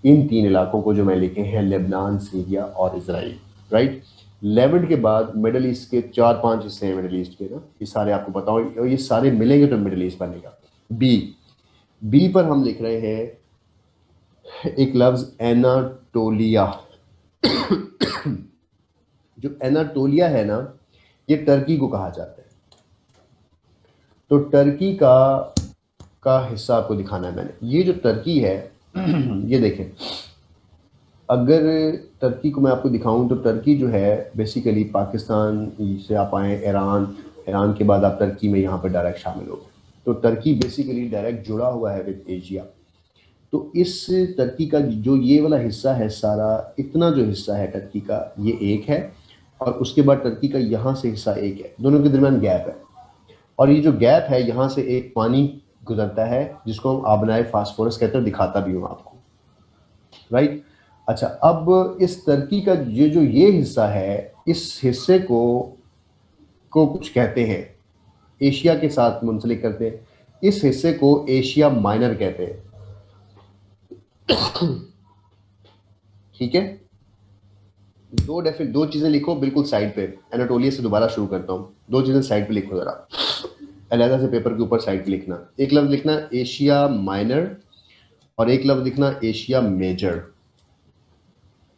B: इन तीन इलाकों को जो मैं लिखे हैं, लेबनान, सीरिया और इज़राइल, राइट। लेवेंट के बाद मिडल ईस्ट के 4-5 हिस्से हैं मिडल ईस्ट के ना, ये सारे आपको पता हो, और ये सारे मिलेंगे तो मिडल ईस्ट बनेगा। बी पर हम लिख रहे हैं एक लफ्ज़ एनाटोलिया। जो एनाटोलिया है ना, ये टर्की को कहा जाता है। तो टर्की का हिस्सा आपको दिखाना है मैंने। ये जो टर्की है ये देखें, अगर टर्की को मैं आपको दिखाऊं तो टर्की जो है बेसिकली पाकिस्तान से आप आए ईरान के बाद आप टर्की में यहाँ पर डायरेक्ट शामिल हो गए। तो टर्की बेसिकली डायरेक्ट जुड़ा हुआ है विद एशिया। तो इस टर्की का जो ये वाला हिस्सा है सारा, इतना जो हिस्सा है टर्की का, ये एक है, और उसके बाद टर्की का यहाँ से हिस्सा एक है, दोनों के दरमियान गैप है। और ये जो गैप है यहाँ से एक पानी गुजरता है जिसको हम आबनाए फास्फोरस कहते हैं, दिखाता भी हूँ आपको, राइट। अच्छा, अब इस टर्की का ये हिस्सा है, इस हिस्से को कुछ कहते हैं, एशिया के साथ मुंसलिक करते हैं। इस हिस्से को एशिया माइनर कहते हैं, ठीक है। दो चीजें लिखो बिल्कुल साइड पे। एनाटोलिया से दोबारा शुरू करता हूँ, दो चीजें साइड पे लिखो जरा, अलहदा से पेपर के ऊपर साइड पे लिखना। एक लफ्ज लिखना एशिया माइनर और एक लफ्ज लिखना एशिया मेजर।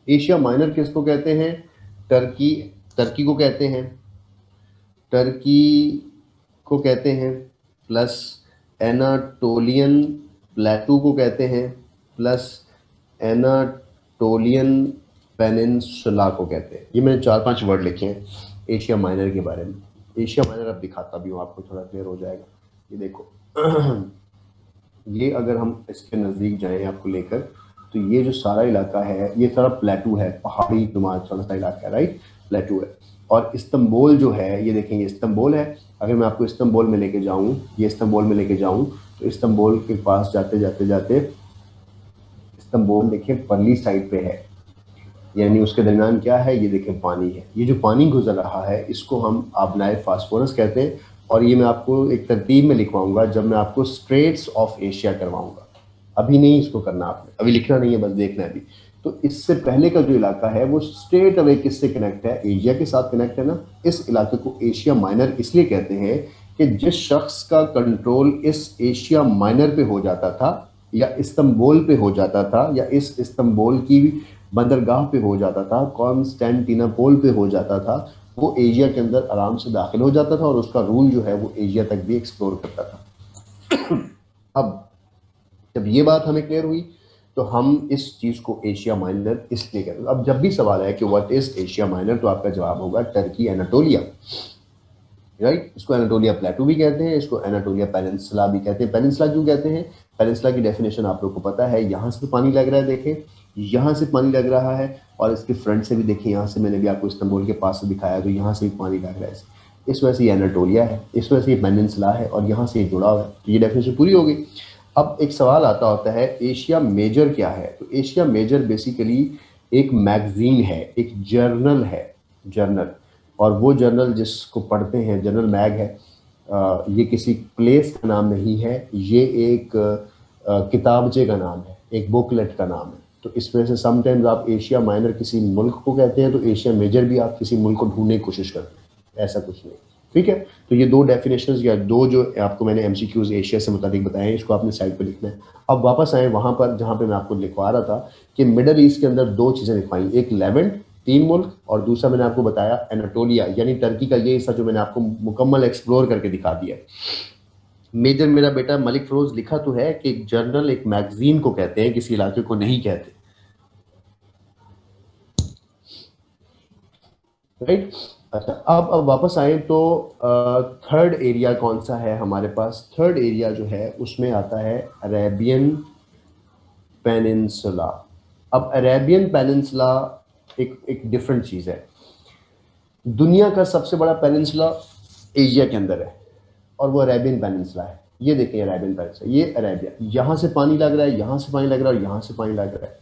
B: एशिया माइनर किसको कहते हैं? टर्की को कहते हैं, प्लस एनाटोलियन प्लेटू को कहते हैं, प्लस एनाटोलियन पेनिनसुला को कहते हैं। ये मैंने 4-5 वर्ड लिखे हैं एशिया माइनर के बारे में। एशिया माइनर अब दिखाता भी हूँ आपको, थोड़ा क्लियर हो जाएगा। ये देखो ये अगर हम इसके नज़दीक जाएं आपको लेकर, तो ये जो सारा इलाका है ये सारा प्लेटू है, पहाड़ी नुमा थोड़ा सा इलाका है, राइट, प्लेटू है। और इस्तंबुल जो है, ये देखेंगे इस्तंबुल है। अगर मैं आपको इस्तंबुल में लेके जाऊँ, ये इस्तंबुल में लेके जाऊँ, तो इस्तंबुल के पास जाते जाते इस्तंबुल देखिए परली साइड पे है, यानी उसके दरमियान क्या है? ये देखें पानी है। ये जो पानी गुजर रहा है इसको हम आबनाए फास्फोरस कहते हैं। और ये मैं आपको एक तरतीब में लिखवाऊंगा जब मैं आपको स्ट्रेट्स ऑफ एशिया करवाऊंगा। अभी नहीं इसको करना, आपने अभी लिखना नहीं है, बस देखना है अभी। तो इससे पहले का जो इलाका है वो स्ट्रेट अवे किससे कनेक्ट है? एशिया के साथ कनेक्ट है ना। इस इलाके को एशिया माइनर इसलिए कहते हैं कि जिस शख्स का कंट्रोल इस एशिया माइनर पे हो जाता था, या इस्तंबुल पे हो जाता था, या इस इस्तंबुल की बंदरगाह पे हो जाता था, कॉन्स्टेंटिनोपल पे हो जाता था, वो एशिया के अंदर आराम से दाखिल हो जाता था और उसका रूल जो है वो एशिया तक भी एक्सप्लोर करता था। अब जब ये बात हमें क्लियर हुई तो हम इस चीज़ को एशिया माइनर इसलिए कहते हैं। अब जब भी सवाल है कि व्हाट इज एशिया माइनर, तो आपका जवाब होगा टर्की एनाटोलिया, राइट। इसको एनाटोलिया प्लेटू भी कहते हैं, इसको एनाटोलिया पेनिनसुला भी कहते हैं। पेनिनसुला क्यों कहते हैं? पेनिनसुला की डेफिनेशन आप लोग को पता है, यहाँ से पानी लग रहा है, देखें यहाँ से पानी लग रहा है, और इसके फ्रंट से भी देखें, यहाँ से मैंने भी आपको इस्तांबुल के पास से दिखाया, तो यहाँ से भी पानी लग रहा है। इस वजह से ये एनाटोलिया है, इस वजह से ये पेनिनसुला है, और यहाँ से ये जुड़ा हुआ है। तो ये डेफिनेशन पूरी हो गई। अब एक सवाल आता होता है एशिया मेजर क्या है? तो एशिया मेजर बेसिकली एक मैगजीन है, एक जर्नल है, जर्नल। और वो जर्नल जिसको पढ़ते हैं, जर्नल मैग है, ये किसी प्लेस का नाम नहीं है, ये एक किताबचे का नाम है, एक बुकलेट का नाम है। तो इस वजह से समटाइम्स आप एशिया माइनर किसी मुल्क को कहते हैं, तो एशिया मेजर भी आप किसी मुल्क को ढूंढने की कोशिश करते हैं, ऐसा कुछ नहीं, ठीक है। तो ये दो डेफिनेशंस या दो जो आपको मैंने एमसीक्यूज एशिया से मुताबिक बताए हैं, इसको आपने साइड पे लिखना है। अब वापस आए वहाँ पर जहाँ पे मैं आपको लिखवा रहा था कि मिडल ईस्ट के अंदर दो चीज़ें लिखवाई, एक लेवेंट 3 मुल्क, और दूसरा मैंने आपको बताया एनाटोलिया यानी टर्की का ये हिस्सा जो मैंने आपको मुकम्मल एक्सप्लोर करके दिखा दिया है। मेजर मेरा बेटा मलिक फरोज लिखा तो है कि एक जर्नल एक मैगजीन को कहते हैं, किसी इलाके को नहीं कहते, राइट। अच्छा, अब वापस आए तो थर्ड एरिया कौन सा है हमारे पास? थर्ड एरिया जो है उसमें आता है अरेबियन पेनिनसुला। अब अरेबियन पेनिनसुला एक डिफरेंट चीज़ है। दुनिया का सबसे बड़ा पेनिनसुला एशिया के अंदर है और वो अरेबियन पेनिनसुला है। ये देखें अरेबियन पेनिनसुला, ये अरेबिया, यहाँ से पानी लग रहा है, यहाँ से पानी लग रहा है और यहाँ से पानी लग रहा है।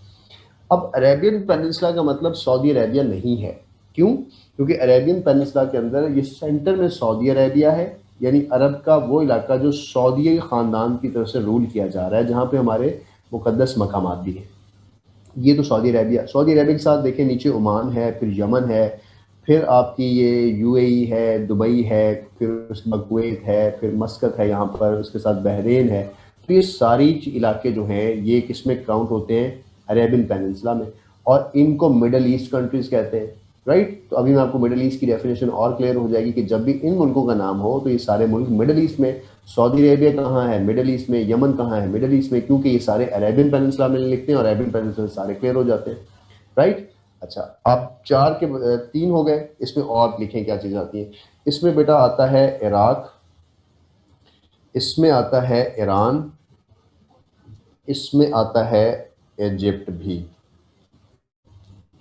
B: अब अरेबियन पेनिनसुला का मतलब सऊदी अरेबिया नहीं है। क्यों? क्योंकि अरेबियन पेनिनसुला के अंदर ये सेंटर में सऊदी अरेबिया है, यानी अरब का वो इलाका जो सऊदी ख़ानदान की तरफ से रूल किया जा रहा है, जहाँ पे हमारे मुक़द्दस मकामात भी हैं। ये तो सऊदी अरेबिया के साथ देखें नीचे ओमान है, फिर यमन है, फिर आपकी ये यूएई है, दुबई है, फिर उसके बाद कुवैत है, फिर मस्कत है यहाँ पर, उसके साथ बहरीन है। तो ये सारी इलाके जो हैं ये किस में काउंट होते हैं? अरेबियन पेनिनसुला में। और इनको मिडल ईस्ट कंट्रीज कहते हैं, राइट। तो अभी मैं आपको मिडल ईस्ट की डेफिनेशन और क्लियर हो जाएगी कि जब भी इन मुल्कों का नाम हो तो ये सारे मुल्क मिडल ईस्ट में। सऊदी अरेबिया कहाँ है? मिडल ईस्ट में। यमन कहाँ है? मिडल ईस्ट में, क्योंकि ये सारे अरेबियन पेनिनसुला में लिखते हैं और अरेबियन पेनिनसुला सारे क्लियर हो जाते हैं, राइट। अच्छा, आप 4 के 3 हो गए। इसमें और लिखें क्या चीज़ आती है। इसमें बेटा आता है इराक, इसमें आता है ईरान, इसमें आता है इजिप्ट भी।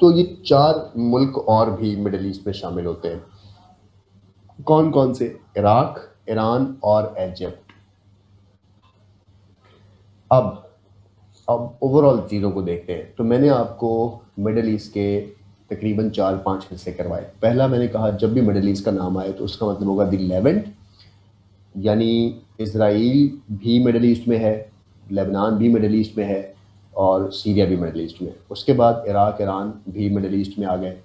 B: तो ये 4 मुल्क और भी मिडल ईस्ट में शामिल होते हैं। कौन कौन से? इराक, ईरान और इजिप्ट। अब ओवरऑल चीज़ों को देखते हैं। तो मैंने आपको मिडल ईस्ट के तकरीबन 4-5 हिस्से करवाए। पहला मैंने कहा जब भी मिडल ईस्ट का नाम आए तो उसका मतलब होगा द लेवेंट, यानी इसराइल भी मिडल ईस्ट में है, लेबनान भी मिडल ईस्ट में है और सीरिया भी मिडल ईस्ट में। उसके बाद इराक, ईरान भी मिडल ईस्ट में आ गए,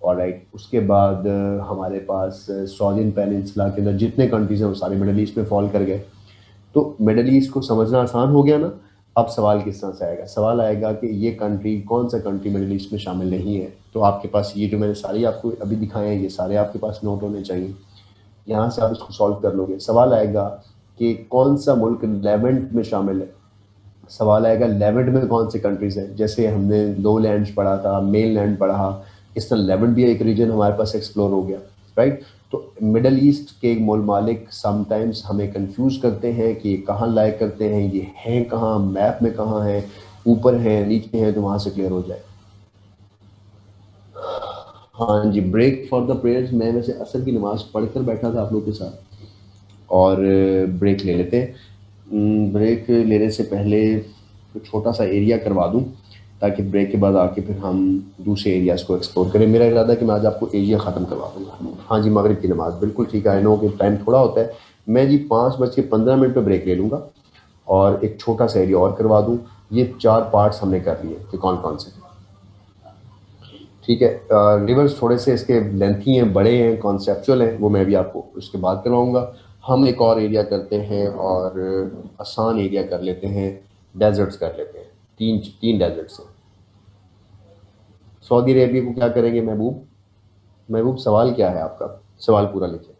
B: और राइट। उसके बाद हमारे पास सऊदीन पेनिनसुला के अंदर जितने कंट्रीज़ हैं वो सारे मिडल ईस्ट में फॉल कर गए। तो मिडल ईस्ट को समझना आसान हो गया ना। अब सवाल किस तरह से आएगा? सवाल आएगा कि ये कंट्री, कौन सा कंट्री मिडल ईस्ट में शामिल नहीं है। तो आपके पास ये जो मैंने सारी आपको अभी दिखाए हैं ये सारे आपके पास नोट होने चाहिए। यहाँ से आप इसको सॉल्व कर लोगे। सवाल आएगा कि कौन सा मुल्क लेवेंट में शामिल है। सवाल आएगा लेवेंट में कौन से कंट्रीज़ हैं। जैसे हमने लो लैंड पढ़ा था, मेन लैंड पढ़ा, इस तरह लेवेंट भी एक रीजन हमारे पास एक्सप्लोर हो गया, राइट। तो मिडल ईस्ट के मालिक समटाइम्स हमें कंफ्यूज करते हैं कि ये कहाँ लाइक करते हैं, ये हैं कहाँ, मैप में कहाँ हैं, ऊपर हैं, नीचे हैं, तो वहाँ से क्लियर हो जाए। हाँ जी, ब्रेक फॉर द प्रेयर्स। मैं वैसे असर की नमाज़ पढ़कर बैठा था आप लोग के साथ और ब्रेक ले लेते हैं। ब्रेक लेने से पहले छोटा सा एरिया करवा दूँ ताकि ब्रेक के बाद आके फिर हम दूसरे एरियाज़ को एक्सप्लोर करें। मेरा इरादा है कि मैं आज आपको एरिया ख़त्म करवा दूँगा। हाँ जी, मगरिब की नमाज़ बिल्कुल ठीक है। आई नो कि टाइम थोड़ा होता है। मैं जी 5:15 पर ब्रेक ले लूँगा और एक छोटा सा एरिया और करवा दूँ। ये 4 पार्ट्स हमने कर लिए कि कौन कौन से, ठीक है। रिवर्स थोड़े से इसके लेंथी हैं, बड़े हैं, कॉन्सेप्चुअल हैं, वो मैं भी आपको उसके बाद करवाऊँगा। हम एक और एरिया करते हैं और आसान एरिया कर लेते हैं, डेजर्ट्स कर लेते हैं। तीन डेजर्ट्स हैं। सऊदी अरेबिया को क्या करेंगे महबूब? महबूब सवाल क्या है आपका? सवाल पूरा लिखें।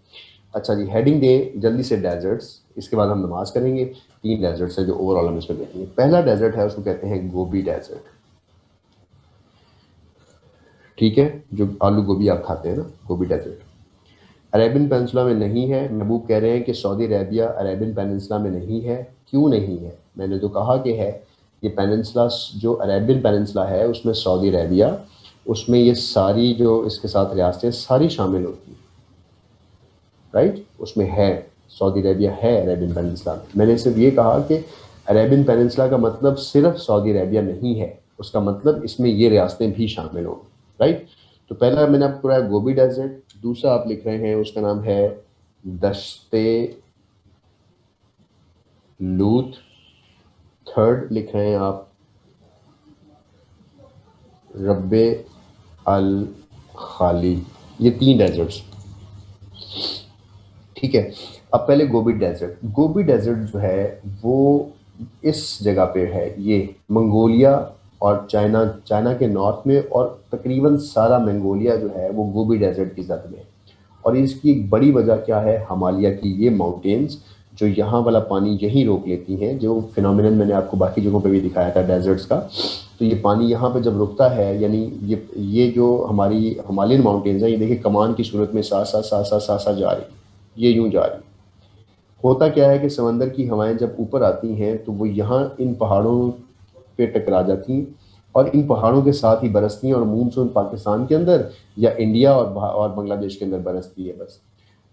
B: अच्छा जी, हेडिंग दें जल्दी से डेजर्ट्स, इसके बाद हम नमाज करेंगे। 3 डेजर्ट्स है जो ओवरऑल हम इसमें देखेंगे। पहला डेजर्ट है उसको कहते हैं गोबी डेजर्ट, ठीक है, जो आलू गोभी आप खाते हैं ना, गोबी डेजर्ट। अरेबियन पेनिनसुला में नहीं है। महबूब कह रहे हैं कि सऊदी अरेबिया अरेबियन पेनिनसुला में नहीं है। क्यों नहीं है? मैंने तो कहा कि है। ये पेनिनसुला जो अरेबियन पेनिनसुला है उसमें सऊदी अरेबिया, उसमें ये सारी जो इसके साथ रियासतें सारी शामिल होती हैं, राइट। उसमें है, सऊदी अरेबिया है अरेबियन पेनिनसुला में। मैंने सिर्फ ये कहा कि अरेबियन पेनिनसुला का मतलब सिर्फ सऊदी अरेबिया नहीं है, उसका मतलब इसमें ये रियासतें भी शामिल होंगी, राइट। तो पहला मैंने आपको कराया गोबी डेजर्ट। दूसरा आप लिख रहे हैं उसका नाम है दश्ते लूत। थर्ड लिख रहे हैं आप रब्बे अल खाली। ये 3 डेजर्ट्स, ठीक है। अब पहले गोबी डेजर्ट। गोबी डेजर्ट जो है वो इस जगह पे है, ये मंगोलिया और चाइना के नॉर्थ में, और तकरीबन सारा मंगोलिया जो है वो गोबी डेजर्ट की जद में है। और इसकी एक बड़ी वजह क्या है, हिमालय की ये माउंटेन्स जो यहाँ वाला पानी यहीं रोक लेती हैं, जो फिनोमिनन मैंने आपको बाकी जगहों पे भी दिखाया था डेजर्ट्स का। तो ये पानी यहाँ पे जब रुकता है, यानी ये जो हमारी हिमालयन माउंटेन्स हैं, ये देखिए कमान की सूरत में सा सा सा सा सा सा जा रही, ये यूं जा रही। होता क्या है कि समंदर की हवाएं जब ऊपर आती हैं तो वो यहाँ इन पहाड़ों पे टकरा जाती हैं और इन पहाड़ों के साथ ही बरसती हैं, और मानसून पाकिस्तान के अंदर या इंडिया और बांग्लादेश के अंदर बरसती है बस।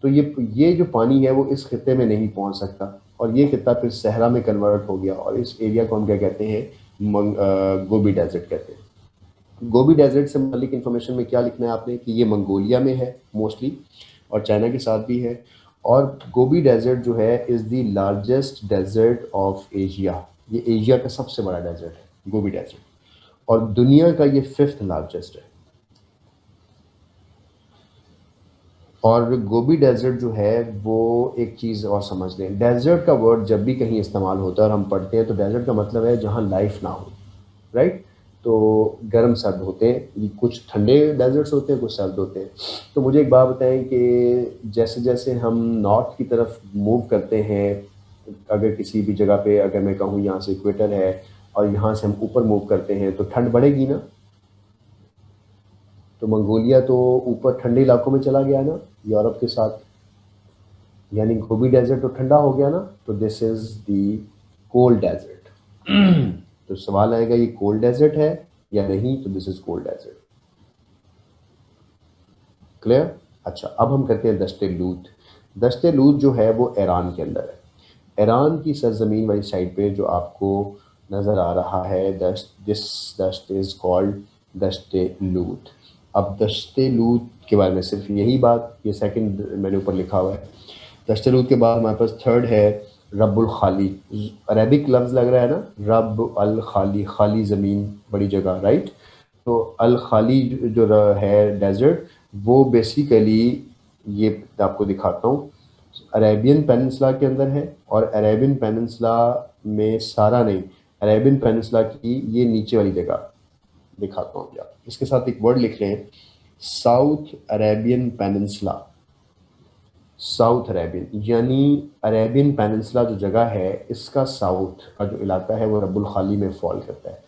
B: तो ये जो पानी है वो इस खित्ते में नहीं पहुंच सकता, और ये खित्ता फिर सहरा में कन्वर्ट हो गया, और इस एरिया को हम क्या कहते हैं, गोबी डेजर्ट कहते हैं। गोबी डेजर्ट से मुतालिक इन्फॉर्मेशन में क्या लिखना है आपने कि ये मंगोलिया में है मोस्टली, और चाइना के साथ भी है। और गोबी डेजर्ट जो है is the largest desert of Asia, ये एशिया का सबसे बड़ा डेजर्ट है गोबी डेजर्ट, और दुनिया का ये 5th लार्जेस्ट है। और गोबी डेजर्ट जो है वो एक चीज़ और समझ लें, डेजर्ट का वर्ड जब भी कहीं इस्तेमाल होता है और हम पढ़ते हैं तो डेजर्ट का मतलब है जहाँ लाइफ ना हो, राइट। तो गर्म सर्द होते हैं, ये कुछ ठंडे डेजर्ट्स होते हैं, कुछ सर्द होते हैं। तो मुझे एक बात बताएं कि जैसे जैसे हम नॉर्थ की तरफ मूव करते हैं, अगर किसी भी जगह पे, अगर मैं कहूँ यहाँ से इक्वेटर है और यहाँ से हम ऊपर मूव करते हैं तो ठंड बढ़ेगी ना। तो मंगोलिया तो ऊपर ठंडे इलाकों में चला गया ना यूरोप के साथ, यानी गोबी डेजर्ट तो ठंडा हो गया ना, तो this is the cold desert. तो सवाल आएगा ये कोल्ड डेजर्ट है या नहीं, तो this is cold desert. Clear. अच्छा, अब हम करते हैं दश्ते लूत। दश्ते लूत जो है वो ईरान के अंदर है, ईरान की सरजमीन वाली साइड पे जो आपको नज़र आ रहा है, दिस दश्त इज कॉल्ड दश्ते लूत। अब दश्ते लूत के बारे में सिर्फ यही बात, ये सेकंड मैंने ऊपर लिखा हुआ है। दश्ते लूत के बाद हमारे पास थर्ड है रब्बुल खाली। अरेबिक लफ्ज़ लग रहा है ना, रब अल खाली, खाली ज़मीन बड़ी जगह, राइट। तो अल खाली जो है डेजर्ट, वो बेसिकली ये आपको दिखाता हूँ, अरेबियन पेनिनसुला के अंदर है, और अरेबियन पेनिनसुला में सारा नहीं, अरेबियन पेनिनसुला की ये नीचे वाली जगह दिखाता हूँ। आप इसके साथ एक वर्ड लिख लें, south Arabian peninsula. South Arabian यानी अरेबियन पेनिनसुला जो जगह है, इसका साउथ का जो इलाका है वो रब्बुल खाली में फॉल करता है।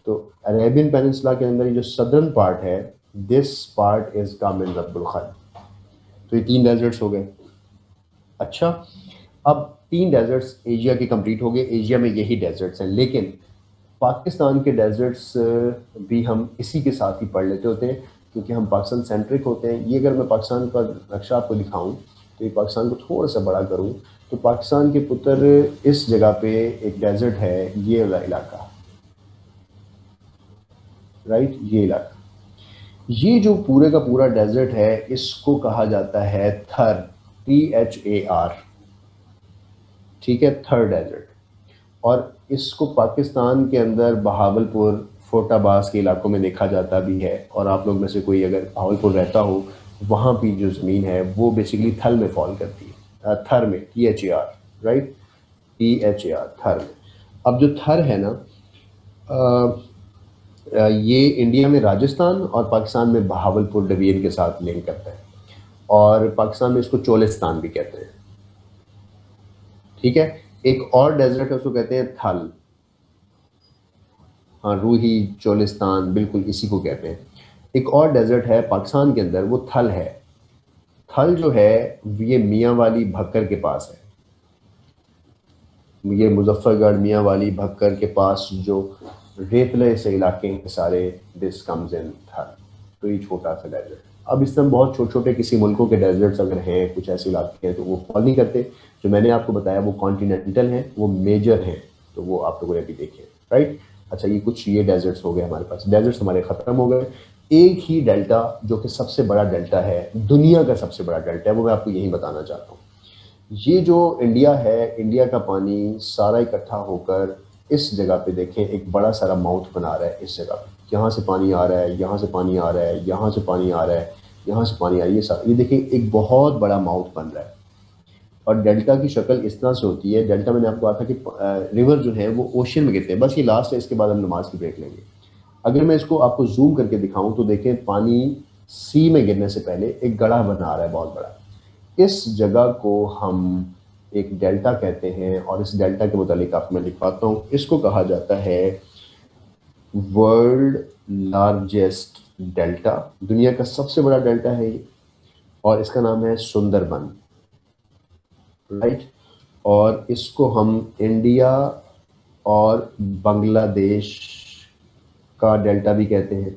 B: तो अरेबियन पेनिनसुला के अंदर ये जो सदर्न पार्ट है, दिस पार्ट इज कम इन रब्बुल खाली। तो ये 3 डेजर्ट्स हो गए। अच्छा, अब 3 डेजर्ट्स एशिया के कंप्लीट हो गए, एशिया में यही डेजर्ट्स हैं, लेकिन पाकिस्तान के डेजर्ट्स भी हम इसी के साथ ही पढ़ लेते होते हैं, क्योंकि हम पाकिस्तान सेंट्रिक होते हैं। ये अगर मैं पाकिस्तान का नक्शा आपको दिखाऊं, तो ये पाकिस्तान को थोड़ा सा बड़ा करूं, तो पाकिस्तान के पुत्र इस जगह पे एक डेजर्ट है, ये वाला इलाका, राइट, ये इलाका, ये जो पूरे का पूरा डेजर्ट है इसको कहा जाता है थर, THAR, ठीक है, थर डेजर्ट। और इसको पाकिस्तान के अंदर बहावलपुर, फोर्टाबास के इलाकों में देखा जाता भी है, और आप लोग में से कोई अगर बहावलपुर रहता हो, वहाँ भी जो ज़मीन है वो बेसिकली थल में फॉल करती है, थर में, THAR, राइट, THAR, थर में। अब जो थर है ना, ये इंडिया में राजस्थान और पाकिस्तान में बहावलपुर डिवीजन के साथ लिंक करता है, और पाकिस्तान में इसको चोलिस्तान भी कहते हैं, ठीक है। एक और डेजर्ट है उसको कहते हैं थल, हाँ, रूही, चोलिस्तान, बिल्कुल इसी को कहते हैं। एक और डेजर्ट है पाकिस्तान के अंदर, वो थल है। थल जो है ये मियाँ वाली भक्कर के पास है, ये मुजफ्फरगढ़, मियाँ वाली, भक्कर के पास जो रेतले से इलाके हैं सारे, दिस कम्स इन थल। तो ये छोटा सा डेजर्ट। अब इस तरह बहुत छोटे छोटे किसी मुल्कों के डेजर्ट्स अगर हैं, कुछ ऐसे इलाके हैं, तो वो फॉल नहीं करते। जो मैंने आपको बताया वो कॉन्टिनेंटल हैं, वो मेजर हैं, तो वो आप लोगों ने भी देखे, राइट। अच्छा, ये कुछ ये डेजर्ट्स हो गए हमारे पास, डेजर्ट्स हमारे ख़त्म हो गए। एक ही डेल्टा जो कि सबसे बड़ा डेल्टा है, दुनिया का सबसे बड़ा डेल्टा है, वो मैं आपको यही बताना चाहता हूँ। ये जो इंडिया है, इंडिया का पानी सारा इकट्ठा होकर इस जगह पे देखें, एक बड़ा सारा माउथ बना रहा है इस जगह पे। यहाँ से पानी आ रहा है, यहाँ से पानी आ रहा है, यहाँ से पानी आ रहा है, यहाँ से पानी आ रहा है, ये देखिए एक बहुत बड़ा माउथ बन रहा है। और डेल्टा की शक्ल इस तरह से होती है। डेल्टा मैंने आपको कहा था कि रिवर जो है वो ओशन में गिरते हैं। बस ये लास्ट है, इसके बाद हम नमाज की ब्रेक लेंगे। अगर मैं इसको आपको जूम करके दिखाऊं तो देखें, पानी सी में गिरने से पहले एक गड्ढा बना रहा है बहुत बड़ा। इस जगह को हम एक डेल्टा कहते हैं, और इस डेल्टा के मुतालिक आपको मैं लिखवाता हूँ। इसको कहा जाता है वर्ल्ड लार्जेस्ट डेल्टा, दुनिया का सबसे बड़ा डेल्टा है ये, और इसका नाम है सुंदरबन, राइट। और इसको हम इंडिया और बांग्लादेश का डेल्टा भी कहते हैं।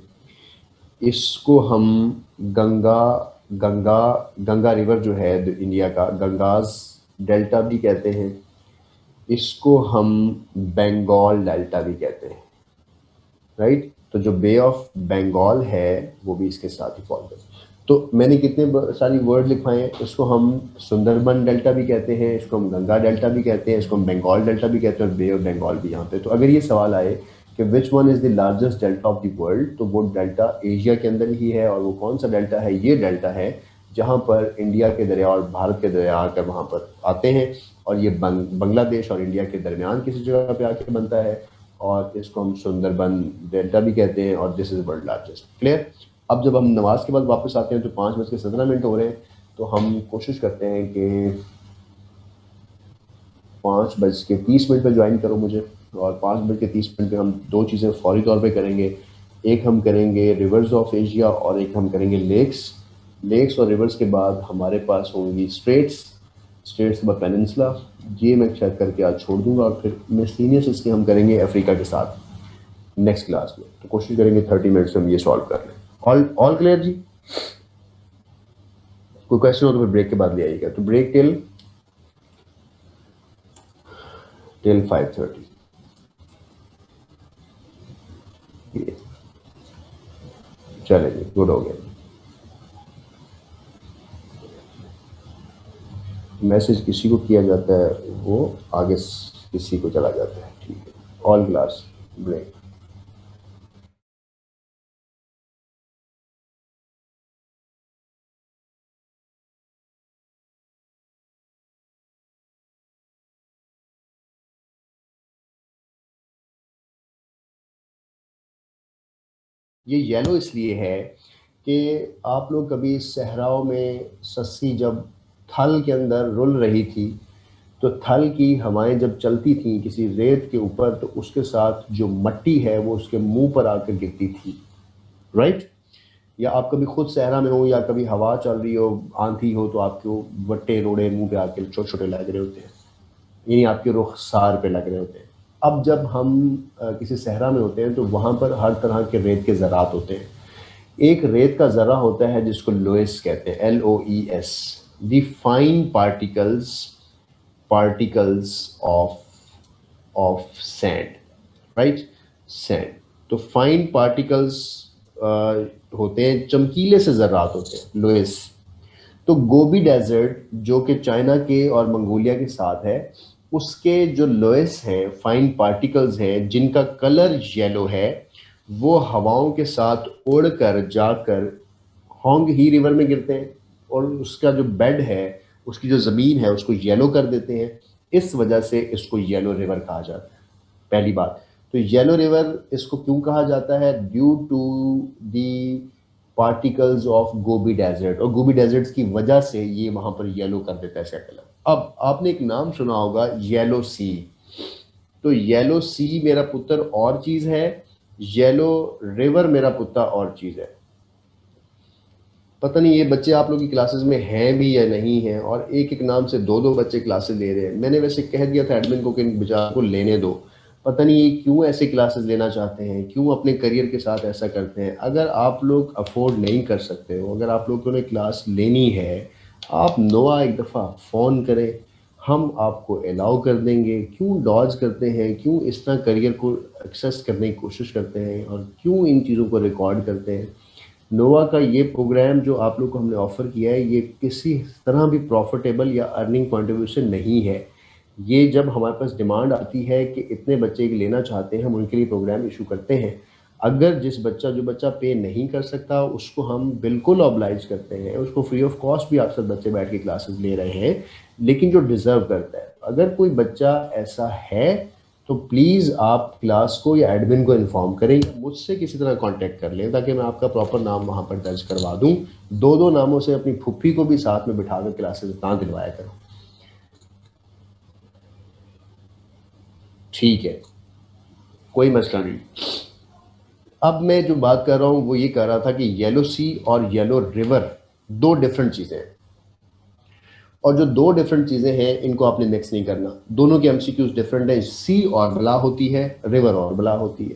B: इसको हम गंगा गंगा गंगा रिवर जो है इंडिया का, गंगाज डेल्टा भी कहते हैं। इसको हम बंगाल डेल्टा भी कहते हैं, राइट। तो जो बे ऑफ बंगाल है वो भी इसके साथ ही फॉलो करता है। तो मैंने कितने सारी वर्ड लिखवाए हैं। इसको हम सुंदरबन डेल्टा भी कहते हैं, इसको हम गंगा डेल्टा भी कहते हैं, इसको हम बंगाल डेल्टा भी कहते हैं, और बे ऑफ बंगाल भी यहाँ पे। तो अगर ये सवाल आए कि which one is the largest delta of the world, तो वो डेल्टा एशिया के अंदर ही है। और वो कौन सा डेल्टा है? ये डेल्टा है जहाँ पर इंडिया के दरिया और भारत के दरिया आकर वहाँ पर आते हैं, और ये बांग्लादेश और इंडिया के दरमियान किसी जगह पे आके बनता है, और इसको हम सुंदरबन डेल्टा भी कहते हैं, और this is world largest. Clear? अब जब हम नमाज के बाद वापस आते हैं तो 5:17 हो रहे हैं, तो हम कोशिश करते हैं कि 5:30 पे ज्वाइन करो मुझे, और 5:30 पे हम दो चीज़ें फौरी तौर पे करेंगे। एक हम करेंगे रिवर्स ऑफ एशिया, और एक हम करेंगे लेक्स और रिवर्स के बाद हमारे पास होंगी स्ट्रेट्स के बाद पेनिनसुला। ये मैं चेक करके आज छोड़ दूंगा, और फिर मिसलिनियस इसके हम करेंगे अफ्रीका के साथ नेक्स्ट क्लास में। तो कोशिश करेंगे 30 मिनट्स में हम ये सॉल्व कर लें। ऑल क्लियर जी? कोई क्वेश्चन हो तो फिर ब्रेक के बाद ले आइएगा। तो ब्रेक टिल 5:30। चलेंगे, गुड हो गया। मैसेज किसी को किया जाता है वो आगे किसी को चला जाता है, ठीक है। All class break. ये येलो इसलिए है कि आप लोग कभी सहराओं में सस्सी जब थल के अंदर रुल रही थी, तो थल की हवाएं जब चलती थी किसी रेत के ऊपर, तो उसके साथ जो मट्टी है वो उसके मुंह पर आकर गिरती थी, राइट। या आप कभी खुद सहरा में हो, या कभी हवा चल रही हो, आंधी हो, तो आपको वट्टे रोड़े मुंह पे आके छोटे छोटे लग रहे होते हैं, यानी आपके रुखसार पे लग रहे होते हैं। अब जब हम किसी सहरा में होते हैं तो वहाँ पर हर तरह के रेत के ज़रात होते हैं। एक रेत का ज़रा होता है जिसको लोएस कहते हैं, LOES, the fine particles of sand, right, sand. तो फाइन पार्टिकल्स होते हैं, चमकीले से ज़रात होते हैं, लोएस। तो गोबी डेजर्ट जो कि चाइना के और मंगोलिया के साथ है, उसके जो लोएस हैं, फाइन पार्टिकल्स हैं, जिनका कलर येलो है, वो हवाओं के साथ उड़कर जाकर होंग ही रिवर में गिरते हैं, और उसका जो बेड है, उसकी जो ज़मीन है, उसको येलो कर देते हैं। इस वजह से इसको येलो रिवर कहा जाता है, पहली बात। तो येलो रिवर इसको क्यों कहा जाता है? Due to the particles of Gobi desert, और गोबी डेजर्ट्स की वजह से ये वहां पर येलो कर देता है कलर। अब आपने एक नाम सुना होगा, येलो सी। तो येलो सी मेरा पुत्र और चीज है, येलो रिवर मेरा पुत्र और चीज है। पता नहीं ये बच्चे आप लोग की क्लासेस में हैं भी या नहीं हैं, और एक एक नाम से दो दो बच्चे क्लासेस ले रहे हैं। मैंने वैसे कह दिया था एडमिन को कि इन बेचारों को लेने दो। पता नहीं ये क्यों ऐसे क्लासेस लेना चाहते हैं, क्यों अपने करियर के साथ ऐसा करते हैं। अगर आप लोग अफोर्ड नहीं कर सकते हो, अगर आप लोगों ने क्लास लेनी है, आप नोआ एक दफ़ा फ़ोन करें, हम आपको अलाउ कर देंगे। क्यों डॉज करते हैं, क्यों इस तरह करियर को एक्सेस करने की कोशिश करते हैं, और क्यों इन चीज़ों को रिकॉर्ड करते हैं। नोवा का ये प्रोग्राम जो आप लोग को हमने ऑफ़र किया है, ये किसी तरह भी प्रॉफिटेबल या अर्निंग पॉइंट ऑफ व्यू से नहीं है। ये जब हमारे पास डिमांड आती है कि इतने बच्चे लेना चाहते हैं, हम उनके लिए प्रोग्राम इशू करते हैं। अगर जो बच्चा पे नहीं कर सकता उसको हम बिल्कुल ऑब्लाइज करते हैं, उसको फ्री ऑफ कॉस्ट भी आप सब बच्चे बैठ के क्लासेस ले रहे हैं, लेकिन जो डिज़र्व करता है। अगर कोई बच्चा ऐसा है तो प्लीज़ आप क्लास को या एडमिन को इन्फॉर्म करें, मुझसे किसी तरह कांटेक्ट कर लें ताकि मैं आपका प्रॉपर नाम वहाँ पर दर्ज करवा दूँ। दो नामों से अपनी फुप्पी को भी साथ में बिठा कर क्लासेस ना दिलवाया करूँ। ठीक है, कोई मसला नहीं। अब मैं जो बात कर रहा हूँ वो ये कर रहा था कि येलो सी और येलो रिवर दो डिफरेंट चीज़ें हैं, और जो दो डिफरेंट चीज़ें हैं इनको आपने मिक्स नहीं करना। दोनों के एमसीक्यूज डिफरेंट हैं। सी और बला होती है, रिवर और बला होती है।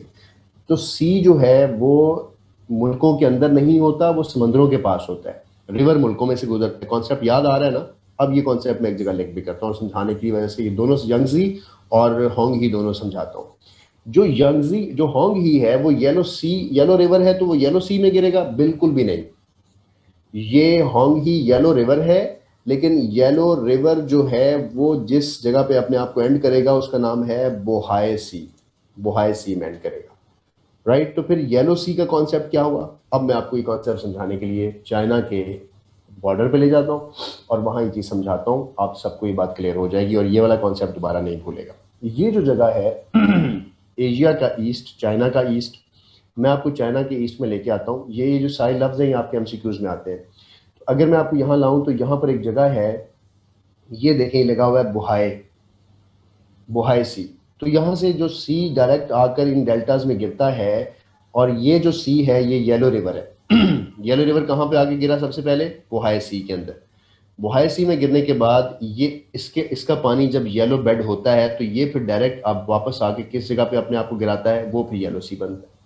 B: तो सी जो है वो मुल्कों के अंदर नहीं होता, वो समंदरों के पास होता है। रिवर मुल्कों में से गुजरते हैं। कॉन्सेप्ट याद आ रहा है ना? अब ये कॉन्सेप्ट मैं एक जगह लिख भी करता हूँ समझाने की वजह से। ये दोनों यंगजी और होंग ही दोनों समझाता हूँ। जो होंग ही है वो येलो रिवर है, तो वो येलो सी में गिरेगा? बिल्कुल भी नहीं। ये होंग ही येलो रिवर है, लेकिन येलो रिवर जो है वो जिस जगह पे अपने आप को एंड करेगा उसका नाम है बोहाई सी। बोहाई सी में एंड करेगा, राइट? तो फिर येलो सी का कॉन्सेप्ट क्या हुआ? अब मैं आपको ये कॉन्सेप्ट समझाने के लिए चाइना के बॉर्डर पे ले जाता हूँ और वहाँ ये चीज़ समझाता हूँ। आप सबको ये बात क्लियर हो जाएगी और ये वाला कॉन्सेप्ट दोबारा नहीं भूलेगा। ये जो जगह है एशिया का ईस्ट, चाइना का ईस्ट, मैं आपको चाइना के ईस्ट में लेके आता हूँ। ये जो सारे लफ्ज़ हैं ये आपके एमसीक्यूज में आते हैं। तो अगर मैं आपको यहाँ लाऊं तो यहाँ पर एक जगह है, ये देखें लगा हुआ है बोहाई सी। तो यहाँ से जो सी डायरेक्ट आकर इन डेल्टाज में गिरता है, और ये जो सी है ये येलो रिवर है। येलो रिवर कहाँ पे आके गिरा? सबसे पहले बोहाई सी के अंदर। बोहाई सी में गिरने के बाद ये इसका पानी जब येलो बेड होता है तो ये फिर डायरेक्ट अब वापस आके किस जगह पे अपने आप को गिराता है? वो फिर येलो सी बनता है।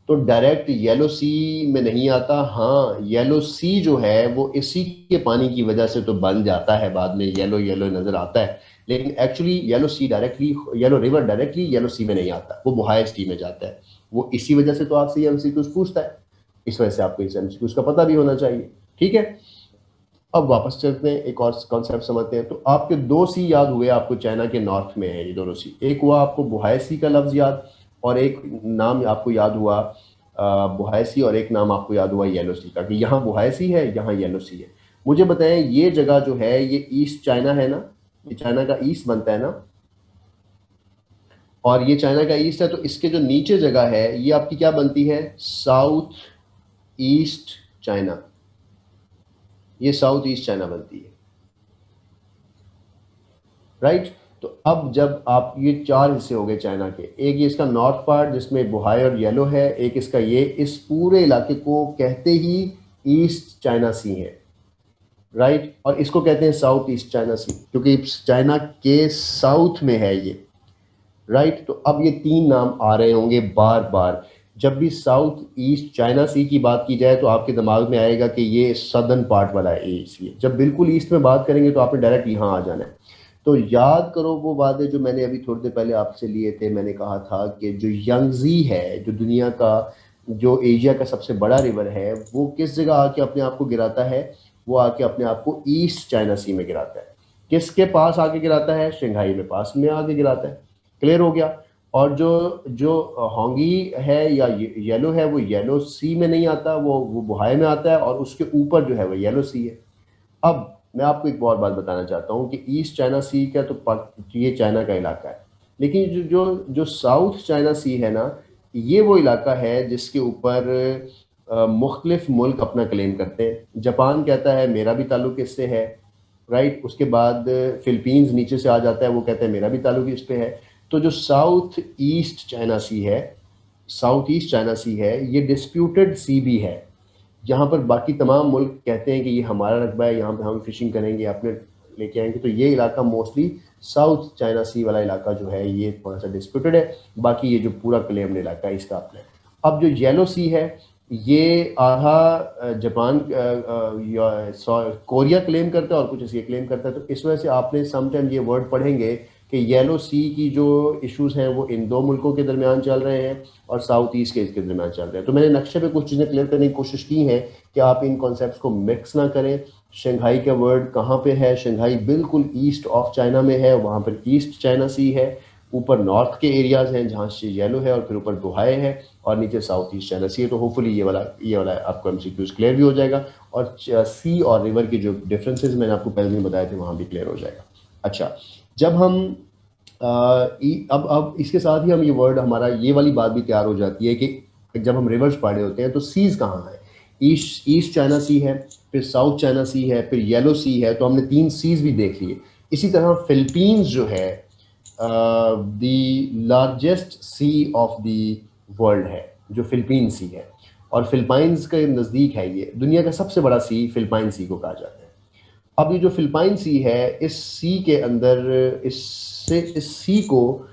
B: तो डायरेक्ट येलो सी में नहीं आता। हाँ, येलो सी जो है वो इसी के पानी की वजह से तो बन जाता है, बाद में येलो येलो नजर आता है, लेकिन actually yellow river directly yellow sea में नहीं आता, वो बोहाई सी में जाता है। वो इसी वजह से तो आपसे एमसीक्यूज पूछता है, इस वजह से आपको इस एमसीक्यूज का पता भी होना चाहिए। ठीक है, अब वापस चलते हैं, एक और कॉन्सेप्ट समझते हैं। तो आपके दो सी याद हुए, आपको चाइना के नॉर्थ में है ये दोनों सी। एक हुआ आपको बोहाई सी का लफ्ज याद, और एक नाम आपको याद हुआ बोहाई सी, और एक नाम आपको याद हुआ येलो सी का, कि यहाँ बोहाई सी है, यहाँ येलो सी है। मुझे बताएं ये जगह जो है ये ईस्ट चाइना है ना? ये चाइना का ईस्ट बनता है ना? और ये चाइना का ईस्ट है, तो इसके जो नीचे जगह है ये आपकी क्या बनती है? South east China. ये साउथ ईस्ट चाइना बनती है, राइट? तो अब जब आप, ये चार हिस्से हो गए चाइना के। एक ये इसका नॉर्थ पार्ट जिसमें बोहाई और येलो है, एक इसका ये, इस पूरे इलाके को कहते ही ईस्ट चाइना सी है, राइट? और इसको कहते हैं साउथ ईस्ट चाइना सी, क्योंकि चाइना के साउथ में है ये, राइट? तो अब ये तीन नाम आ रहे होंगे बार बार। जब भी साउथ ईस्ट चाइना सी की बात की जाए तो आपके दिमाग में आएगा कि ये सदर्न पार्ट वाला है, इसलिए जब बिल्कुल ईस्ट में बात करेंगे तो आपने डायरेक्ट यहाँ आ जाना है। तो याद करो वो बातें जो मैंने अभी थोड़ी देर पहले आपसे लिए थे। मैंने कहा था कि जो यंगजी है, जो दुनिया का, जो एशिया का सबसे बड़ा रिवर है, वो किस जगह आके अपने आप को गिराता है? वो आके अपने आप को ईस्ट चाइना सी में गिराता है। किसके पास आके गिराता है? शंघाई में पास में आके गिराता है। क्लियर हो गया? और जो जो होंगी है या येलो है, वो येलो सी में नहीं आता, वो बोहाई में आता है, और उसके ऊपर जो है वो येलो सी है। अब मैं आपको एक और बात बताना चाहता हूँ कि ईस्ट चाइना सी का तो ये चाइना का इलाका है, लेकिन जो जो जो साउथ चाइना सी है ना, ये वो इलाका है जिसके ऊपर मुख्तलिफ मुल्क अपना क्लेम करते हैं। जापान कहता है मेरा भी ताल्लुक इससे है, राइट? उसके बाद फिलीपींस नीचे से आ जाता है, वो कहता है मेरा भी ताल्लुक इस पे है। तो जो साउथ ईस्ट चाइना सी है, ये डिस्प्यूटेड सी भी है। यहाँ पर बाकी तमाम मुल्क कहते हैं कि ये हमारा रकबा है, यहाँ पे हम फिशिंग करेंगे, अपने लेके आएंगे। तो ये इलाका मोस्टली साउथ चाइना सी वाला इलाका जो है ये थोड़ा सा डिस्प्यूटेड है। बाकी ये जो पूरा क्लेम्ड इलाका है इसका अपना है। अब जो येलो सी है ये आधा जापान कोरिया क्लेम करता है और कुछ इसके क्लेम करता है। तो इस वजह से आपने समटाइम ये वर्ड पढ़ेंगे कि येलो सी की जो इश्यूज हैं वो इन दो मुल्कों के दरमियान चल रहे हैं और साउथ ईस्ट के इसके दरमियान चल रहे हैं। तो मैंने नक्शे पे कुछ चीज़ें क्लियर करने की कोशिश की हैं कि आप इन कॉन्सेप्ट्स को मिक्स ना करें। शंघाई का वर्ड कहाँ पे है? शंघाई बिल्कुल ईस्ट ऑफ चाइना में है, वहाँ पर ईस्ट चाइना सी है। ऊपर नॉर्थ के एरियाज़ हैं जहाँ से येलो है, और फिर ऊपर दोहाए है, और नीचे साउथ ईस्ट चाइना सी है। तो होपफुली ये वाला आपको एमसीक्यूज क्लियर भी हो जाएगा, और सी और रिवर के जो डिफरेंसेस मैंने आपको पहले भी बताए थे वहाँ भी क्लियर हो जाएगा। अच्छा, जब हम अब इसके साथ ही हम ये वर्ड, हमारा ये वाली बात भी तैयार हो जाती है कि जब हम रिवर्स पढ़ रहे होते हैं तो सीज़ कहाँ है। ईस्ट चाइना सी है, फिर साउथ चाइना सी है, फिर येलो सी है, तो हमने 3 सीज़ भी देख लिए। इसी तरह फिलीपींस जो है the largest C of the world है, जो फिलीपीन सी है, और फिलीपाइंस के नज़दीक है। ये दुनिया का सबसे बड़ा सी फिलीपाइन सी को कहा जाता है। अब ये जो फिलिपाइन सी है, इस सी के अंदर इस सी को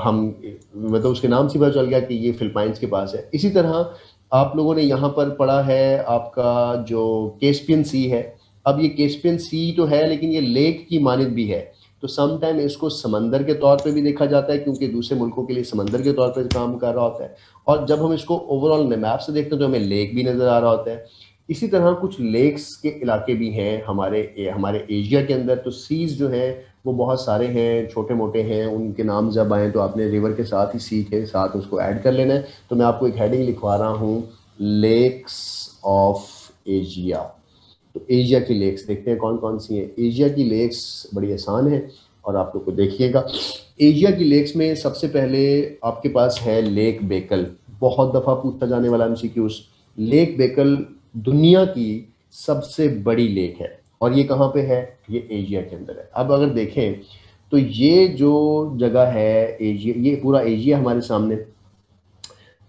B: हम, मतलब उसके नाम से पता चल गया कि ये फिलिपाइंस के पास है। इसी तरह आप लोगों ने यहाँ पर पढ़ा है आपका जो कैस्पियन सी है। अब ये कैस्पियन सी तो है, लेकिन ये लेक की मानिंद भी है, तो सम टाइम इसको समंदर के तौर पे भी देखा जाता है, क्योंकि दूसरे मुल्कों के लिए समंदर के तौर पे काम कर रहा होता है। और जब हम इसको ओवरऑल मैप से देखते हैं तो हमें लेक भी नज़र आ रहा होता है। इसी तरह कुछ लेक्स के इलाके भी हैं हमारे एशिया के अंदर। तो सीज़ जो हैं वो बहुत सारे हैं, छोटे मोटे हैं, उनके नाम जब आएँ तो आपने रिवर के साथ ही सी के साथ उसको ऐड कर लेना है। तो मैं आपको एक हेडिंग लिखवा रहा हूँ, लेक्स ऑफ एशिया। तो एशिया की लेक्स देखते हैं कौन कौन सी हैं। एशिया की लेक्स बड़ी आसान है, और आप लोग को देखिएगा। एशिया की लेक्स में सबसे पहले आपके पास है लेक बेकल। बहुत दफ़ा पूछा जाने वाला एमसीक्यूज। लेक बेकल दुनिया की सबसे बड़ी लेक है, और ये कहाँ पे है? ये एशिया के अंदर है। अब अगर देखें तो ये जो जगह है एशिया, ये पूरा एशिया हमारे सामने,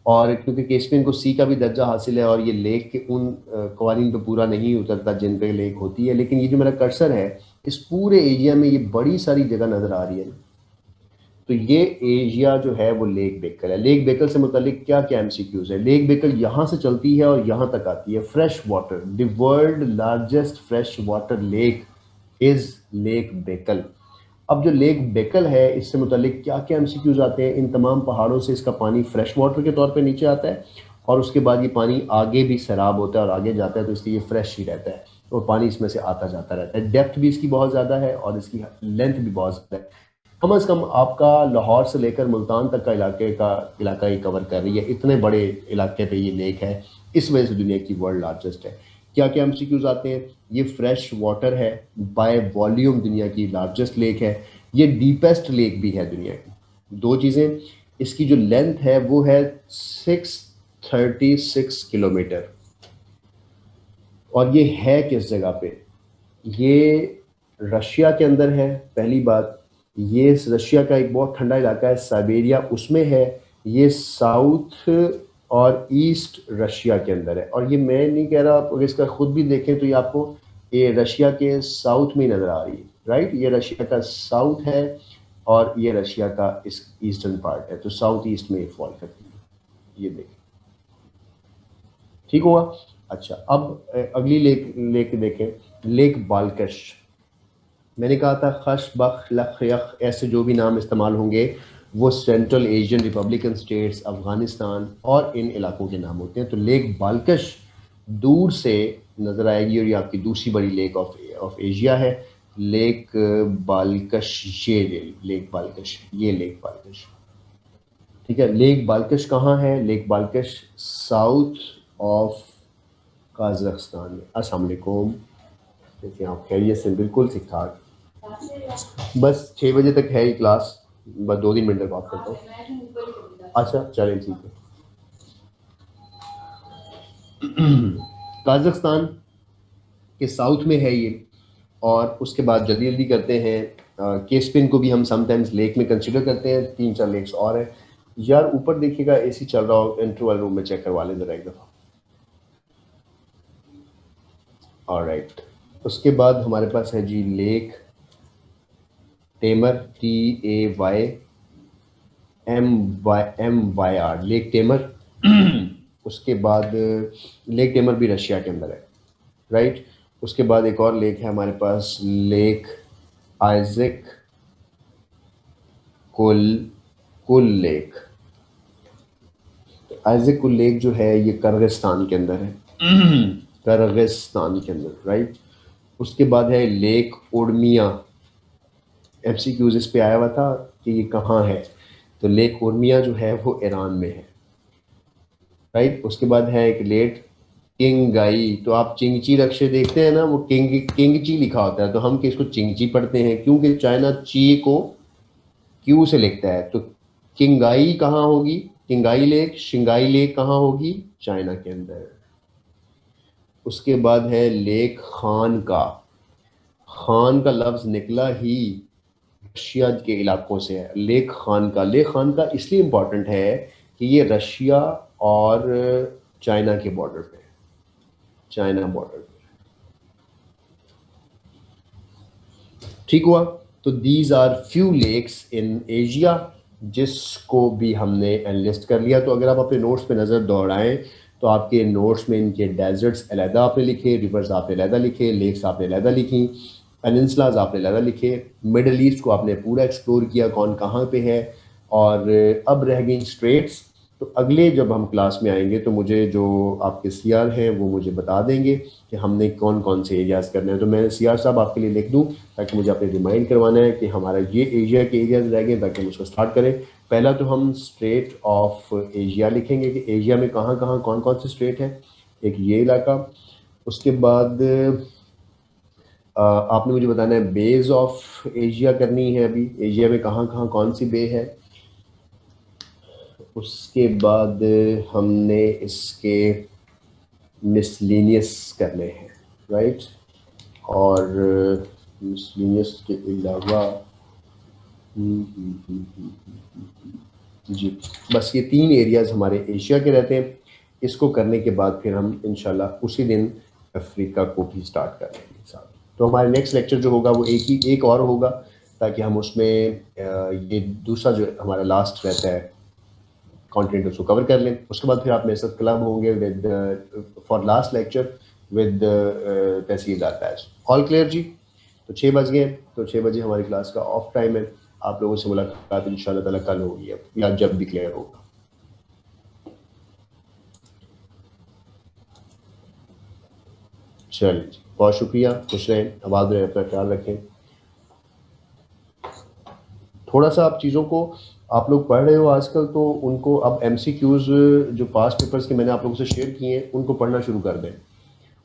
B: और क्योंकि कैस्पियन को सी का भी दर्जा हासिल है, और ये लेक के उन कवानीन पे पूरा नहीं उतरता जिन पे लेक होती है, लेकिन ये जो मेरा कर्सर है, इस पूरे एशिया में ये बड़ी सारी जगह नज़र आ रही है। तो ये एशिया जो है वो लेक बेकल है। लेक बेकल से मुतालिक क्या क्या एमसीक्यूज है? लेक बेकल यहाँ से चलती है और यहाँ तक आती है। Fresh water, the world largest fresh water lake is lake बेकल। अब जो लेक बेकल है, इससे मुतालिक क्या क्या एमसीक्यूज आते हैं? इन तमाम पहाड़ों से इसका पानी फ्रेश वाटर के तौर पे नीचे आता है, और उसके बाद ये पानी आगे भी सैराब होता है और आगे जाता है, तो इसलिए ये फ्रेश ही रहता है, और पानी इसमें से आता जाता रहता है। डेप्थ भी इसकी बहुत ज़्यादा है, और इसकी लेंथ भी बहुत ज़्यादा है। कम अज़ कम आपका लाहौर से लेकर मुल्तान तक का इलाका ही कवर कर रही है। इतने बड़े इलाके पे ये लेक है, इस वजह से दुनिया की वर्ल्ड लार्जेस्ट है। क्या क्या एमसीक्यूज आते हैं? ये फ्रेश वाटर है, बाय वॉल्यूम दुनिया की लार्जेस्ट लेक है, ये डीपेस्ट लेक भी है दुनिया की। दो चीज़ें, इसकी जो लेंथ है वो है 636 किलोमीटर, और ये है किस जगह पे? ये रशिया के अंदर है, पहली बात। ये रशिया का एक बहुत ठंडा इलाका है, साइबेरिया, उसमें है। ये साउथ और ईस्ट रशिया के अंदर है, और ये मैं नहीं कह रहा, अगर इसका खुद भी देखें तो ये आपको ये रशिया के साउथ में नज़र आ रही है, राइट। ये रशिया का साउथ है, और ये रशिया का इस ईस्टर्न पार्ट है, तो साउथ ईस्ट में ये फॉल करती है। ये देखें, ठीक हुआ। अच्छा, अब अगली लेक देखें, लेक बाल्कश। मैंने कहा था खश बख लख यख ऐसे जो भी नाम इस्तेमाल होंगे वो central Asian Republican states, Afghanistan और इन इलाकों के नाम होते हैं। तो लेक बाल्कश दूर से नज़र आएगी, और ये आपकी दूसरी बड़ी लेक ऑफ एशिया है। लेक बाल्कश, ये लेक बाल्कश, ये लेक बाल्कश, ठीक है। लेक बाल्कश कहाँ है? लेक बाल्कश साउथ ऑफ काज़ाख्स्तान में। अस्सलाम वालेकुम, देखिए आप खैरियत से? बिल्कुल ठीक ठाक। बस 6 बजे तक है ये क्लास, बस 2-3 मिनट तक बात करता हूँ। अच्छा चलें, ठीक है। काज़ाख्स्तान के साउथ में है ये, और उसके बाद जल्दी जल्दी करते हैं। केस्पिन को भी हम समटाइम्स लेक में कंसिडर करते हैं। 3-4 लेक्स और हैं यार। ऊपर देखिएगा एसी चल रहा हो, इंटरवल रूम में चेक करवा लें ज़रा एक दफ़ा। ऑलराइट, उसके बाद हमारे पास है जी lake Taymyr, TAYMYR, lake Taymyr. उसके बाद लेक टेमर भी रशिया के अंदर है, राइट। उसके बाद एक और लेक है हमारे पास, लेक आइजक कुल लेक। आइजक कुल लेक जो है ये किर्गिस्तान के अंदर है, किर्गिस्तान के अंदर, राइट। उसके बाद है लेक उर्मिया। एमसीक्यूज इस पे आया हुआ था, कि ये कहाँ है, तो लेक उर्मिया जो है वो ईरान में है, राइट। उसके बाद है एक लेक किंगगाई, तो आप चिंगची रक्षे देखते हैं ना, वो किंगची लिखा होता है, तो हम किसको चिंगची पढ़ते हैं, क्योंकि चाइना ची को क्यू से लिखता है। तो किंगाई कहाँ होगी, किंगाई लेक, शिंगाई लेक कहाँ होगी, चाइना के अंदर। उसके बाद है लेक खान का, खान का लफ्ज निकला ही रशिया के इलाकों से है। लेक खान का, लेक खान का इसलिए इम्पोर्टेंट है कि ये रशिया और चाइना के बॉर्डर पे, चाइना बॉर्डर पे, ठीक हुआ। तो these are few lakes in Asia जिसको भी हमने एनलिस्ट कर लिया। तो अगर आप अपने नोट्स पे नज़र दौड़ाएं तो आपके नोट्स में इनके डेजर्ट्स अलहदा आपने लिखे, रिवर्स आपने अलहदा लिखे, लेक्स आपने अलहदा लिखी, पेनिनसुलाज आपने अलहदा लिखे, मिडल ईस्ट को आपने पूरा एक्सप्लोर किया कौन कहाँ पे है। और अब रह गई स्ट्रेट्स। तो अगले जब हम क्लास में आएंगे तो मुझे जो आपके सीआर हैं वो मुझे बता देंगे कि हमने कौन कौन से एरियाज़ करने हैं। तो मैं सीआर साहब आपके लिए लिख दूं ताकि मुझे आपने रिमाइंड करवाना है कि हमारा ये एशिया के एरियाज रह गए, ताकि हम उसको स्टार्ट करें। पहला तो हम स्टेट ऑफ एशिया लिखेंगे कि एशिया में कहाँ कहाँ कौन कौन से स्टेट है, एक ये इलाका। उसके बाद आपने मुझे बताना है बेज ऑफ एशिया करनी है, अभी एशिया में कहाँ कहाँ कौन सी बे है। उसके बाद हमने इसके मिसलिनियस करने हैं, राइट। और मिसलिनियस के अलावा जी बस ये 3 एरियाज़ हमारे एशिया के रहते हैं। इसको करने के बाद फिर हम इंशाल्लाह उसी दिन अफ्रीका को भी स्टार्ट कर लेंगे साथ। तो हमारे नेक्स्ट लेक्चर जो होगा वो एक और होगा, ताकि हम उसमें ये दूसरा जो हमारा लास्ट रहता है कॉन्टिनेंट उसको कवर कर लें। उसके बाद फिर आप मेरे साथ क्लब होंगे with for last lecture with tehsildar batch. All clear जी। तो 6 बज गए, तो 6 बजे हमारी क्लास का ऑफ टाइम है। आप लोगों से मुलाकात इंशाल्लाह ताला कल होगी अब, या जब भी क्लियर होगा। चलिए जी, बहुत शुक्रिया, खुश रहें, आबाद रहें, अपना ख्याल रखें। थोड़ा सा आप चीज़ों को आप लोग पढ़ रहे हो आजकल, तो उनको अब MCQs जो पास्ट पेपर्स के मैंने आप लोगों से शेयर किए हैं उनको पढ़ना शुरू कर दें,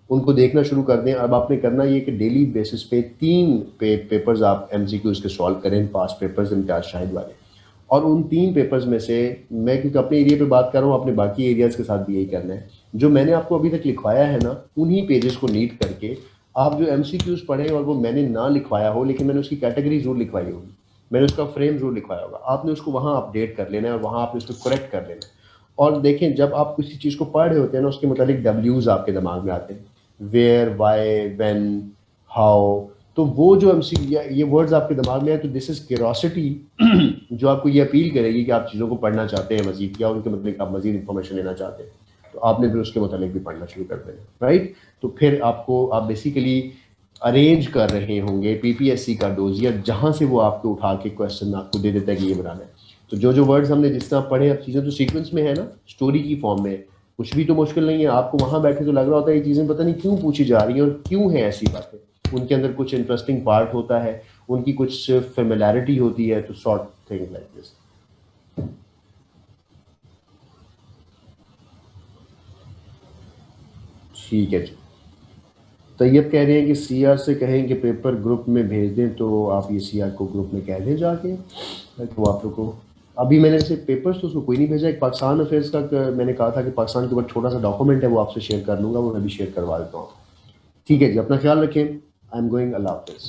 B: उनको देखना शुरू कर दें। अब आपने करना ये कि डेली बेसिस पे 3 पेपर्स आप MCQs के सॉल्व करें, पास्ट पेपर्स इम्तियाज शाहिद वाले। और उन 3 पेपर्स में से मैं क्योंकि अपने एरिया पे बात कर रहा हूँ, अपने बाकी एरियाज़ के साथ भी यही करना है। जो मैंने आपको अभी तक लिखवाया है ना, उन्हीं पेजेस को नीट करके आप जो MCQs पढ़ें और वो मैंने ना लिखवाया हो लेकिन मैंने उसकी कैटेगरी जरूर लिखवाई होगी, मैंने उसका फ्रेम जरूर लिखवाया होगा, आपने उसको वहाँ अपडेट कर लेना है और वहाँ आपने उसको करेक्ट कर लेना है। और देखें जब आप किसी चीज़ को पढ़ रहे होते हैं ना, उसके मुतालिक W's आपके दिमाग में आते हैं, वेयर, वाई, व्हेन, हाउ। तो वो जो ये वर्ड्स आपके दिमाग में है, तो दिस इज़ क्यूरोसिटी जो आपको ये अपील करेगी कि आप चीज़ों को पढ़ना चाहते हैं मजीद, या उनके मतलब आप मजीद इन्फॉर्मेशन लेना चाहते हैं, तो आपने फिर उसके मुतालिक भी पढ़ना शुरू कर देना, राइट। तो फिर आपको आप बेसिकली अरेंज कर रहे होंगे PPSC का डोजियर, जहाँ से वो आपको उठा के क्वेश्चन आपको दे देता है कि ये बनाना है। तो जो वर्ड्स हमने जिस तरह पढ़े, अब चीज़ें तो सीक्वेंस में है ना, स्टोरी की फॉर्म में, कुछ भी तो मुश्किल नहीं है। आपको वहाँ बैठे तो लग रहा होता है ये चीज़ें पता नहीं क्यों पूछी जा रही हैं और क्यों है ऐसी बातें, उनके अंदर कुछ इंटरेस्टिंग पार्ट होता है, उनकी कुछ फेमिलैरिटी होती है, तो सॉर्ट थिंग लाइक दिस। ठीक है जी। तैयब कह रहे हैं कि CR से कहें कि पेपर ग्रुप में भेज दें, तो आप ये CR को ग्रुप में कह दें जाके, तो आप लोग को अभी मैंने से पेपर्स तो उसको कोई नहीं भेजा। एक पाकिस्तान अफेयर्स का मैंने कहा था कि पाकिस्तान के ऊपर छोटा सा डॉक्यूमेंट है, वो आपसे शेयर कर लूँगा, वो मैं भी शेयर करवा देता हूँ। ठीक है जी, अपना ख्याल रखें। आई एम गोइंग, अल्लाह हाफिज़।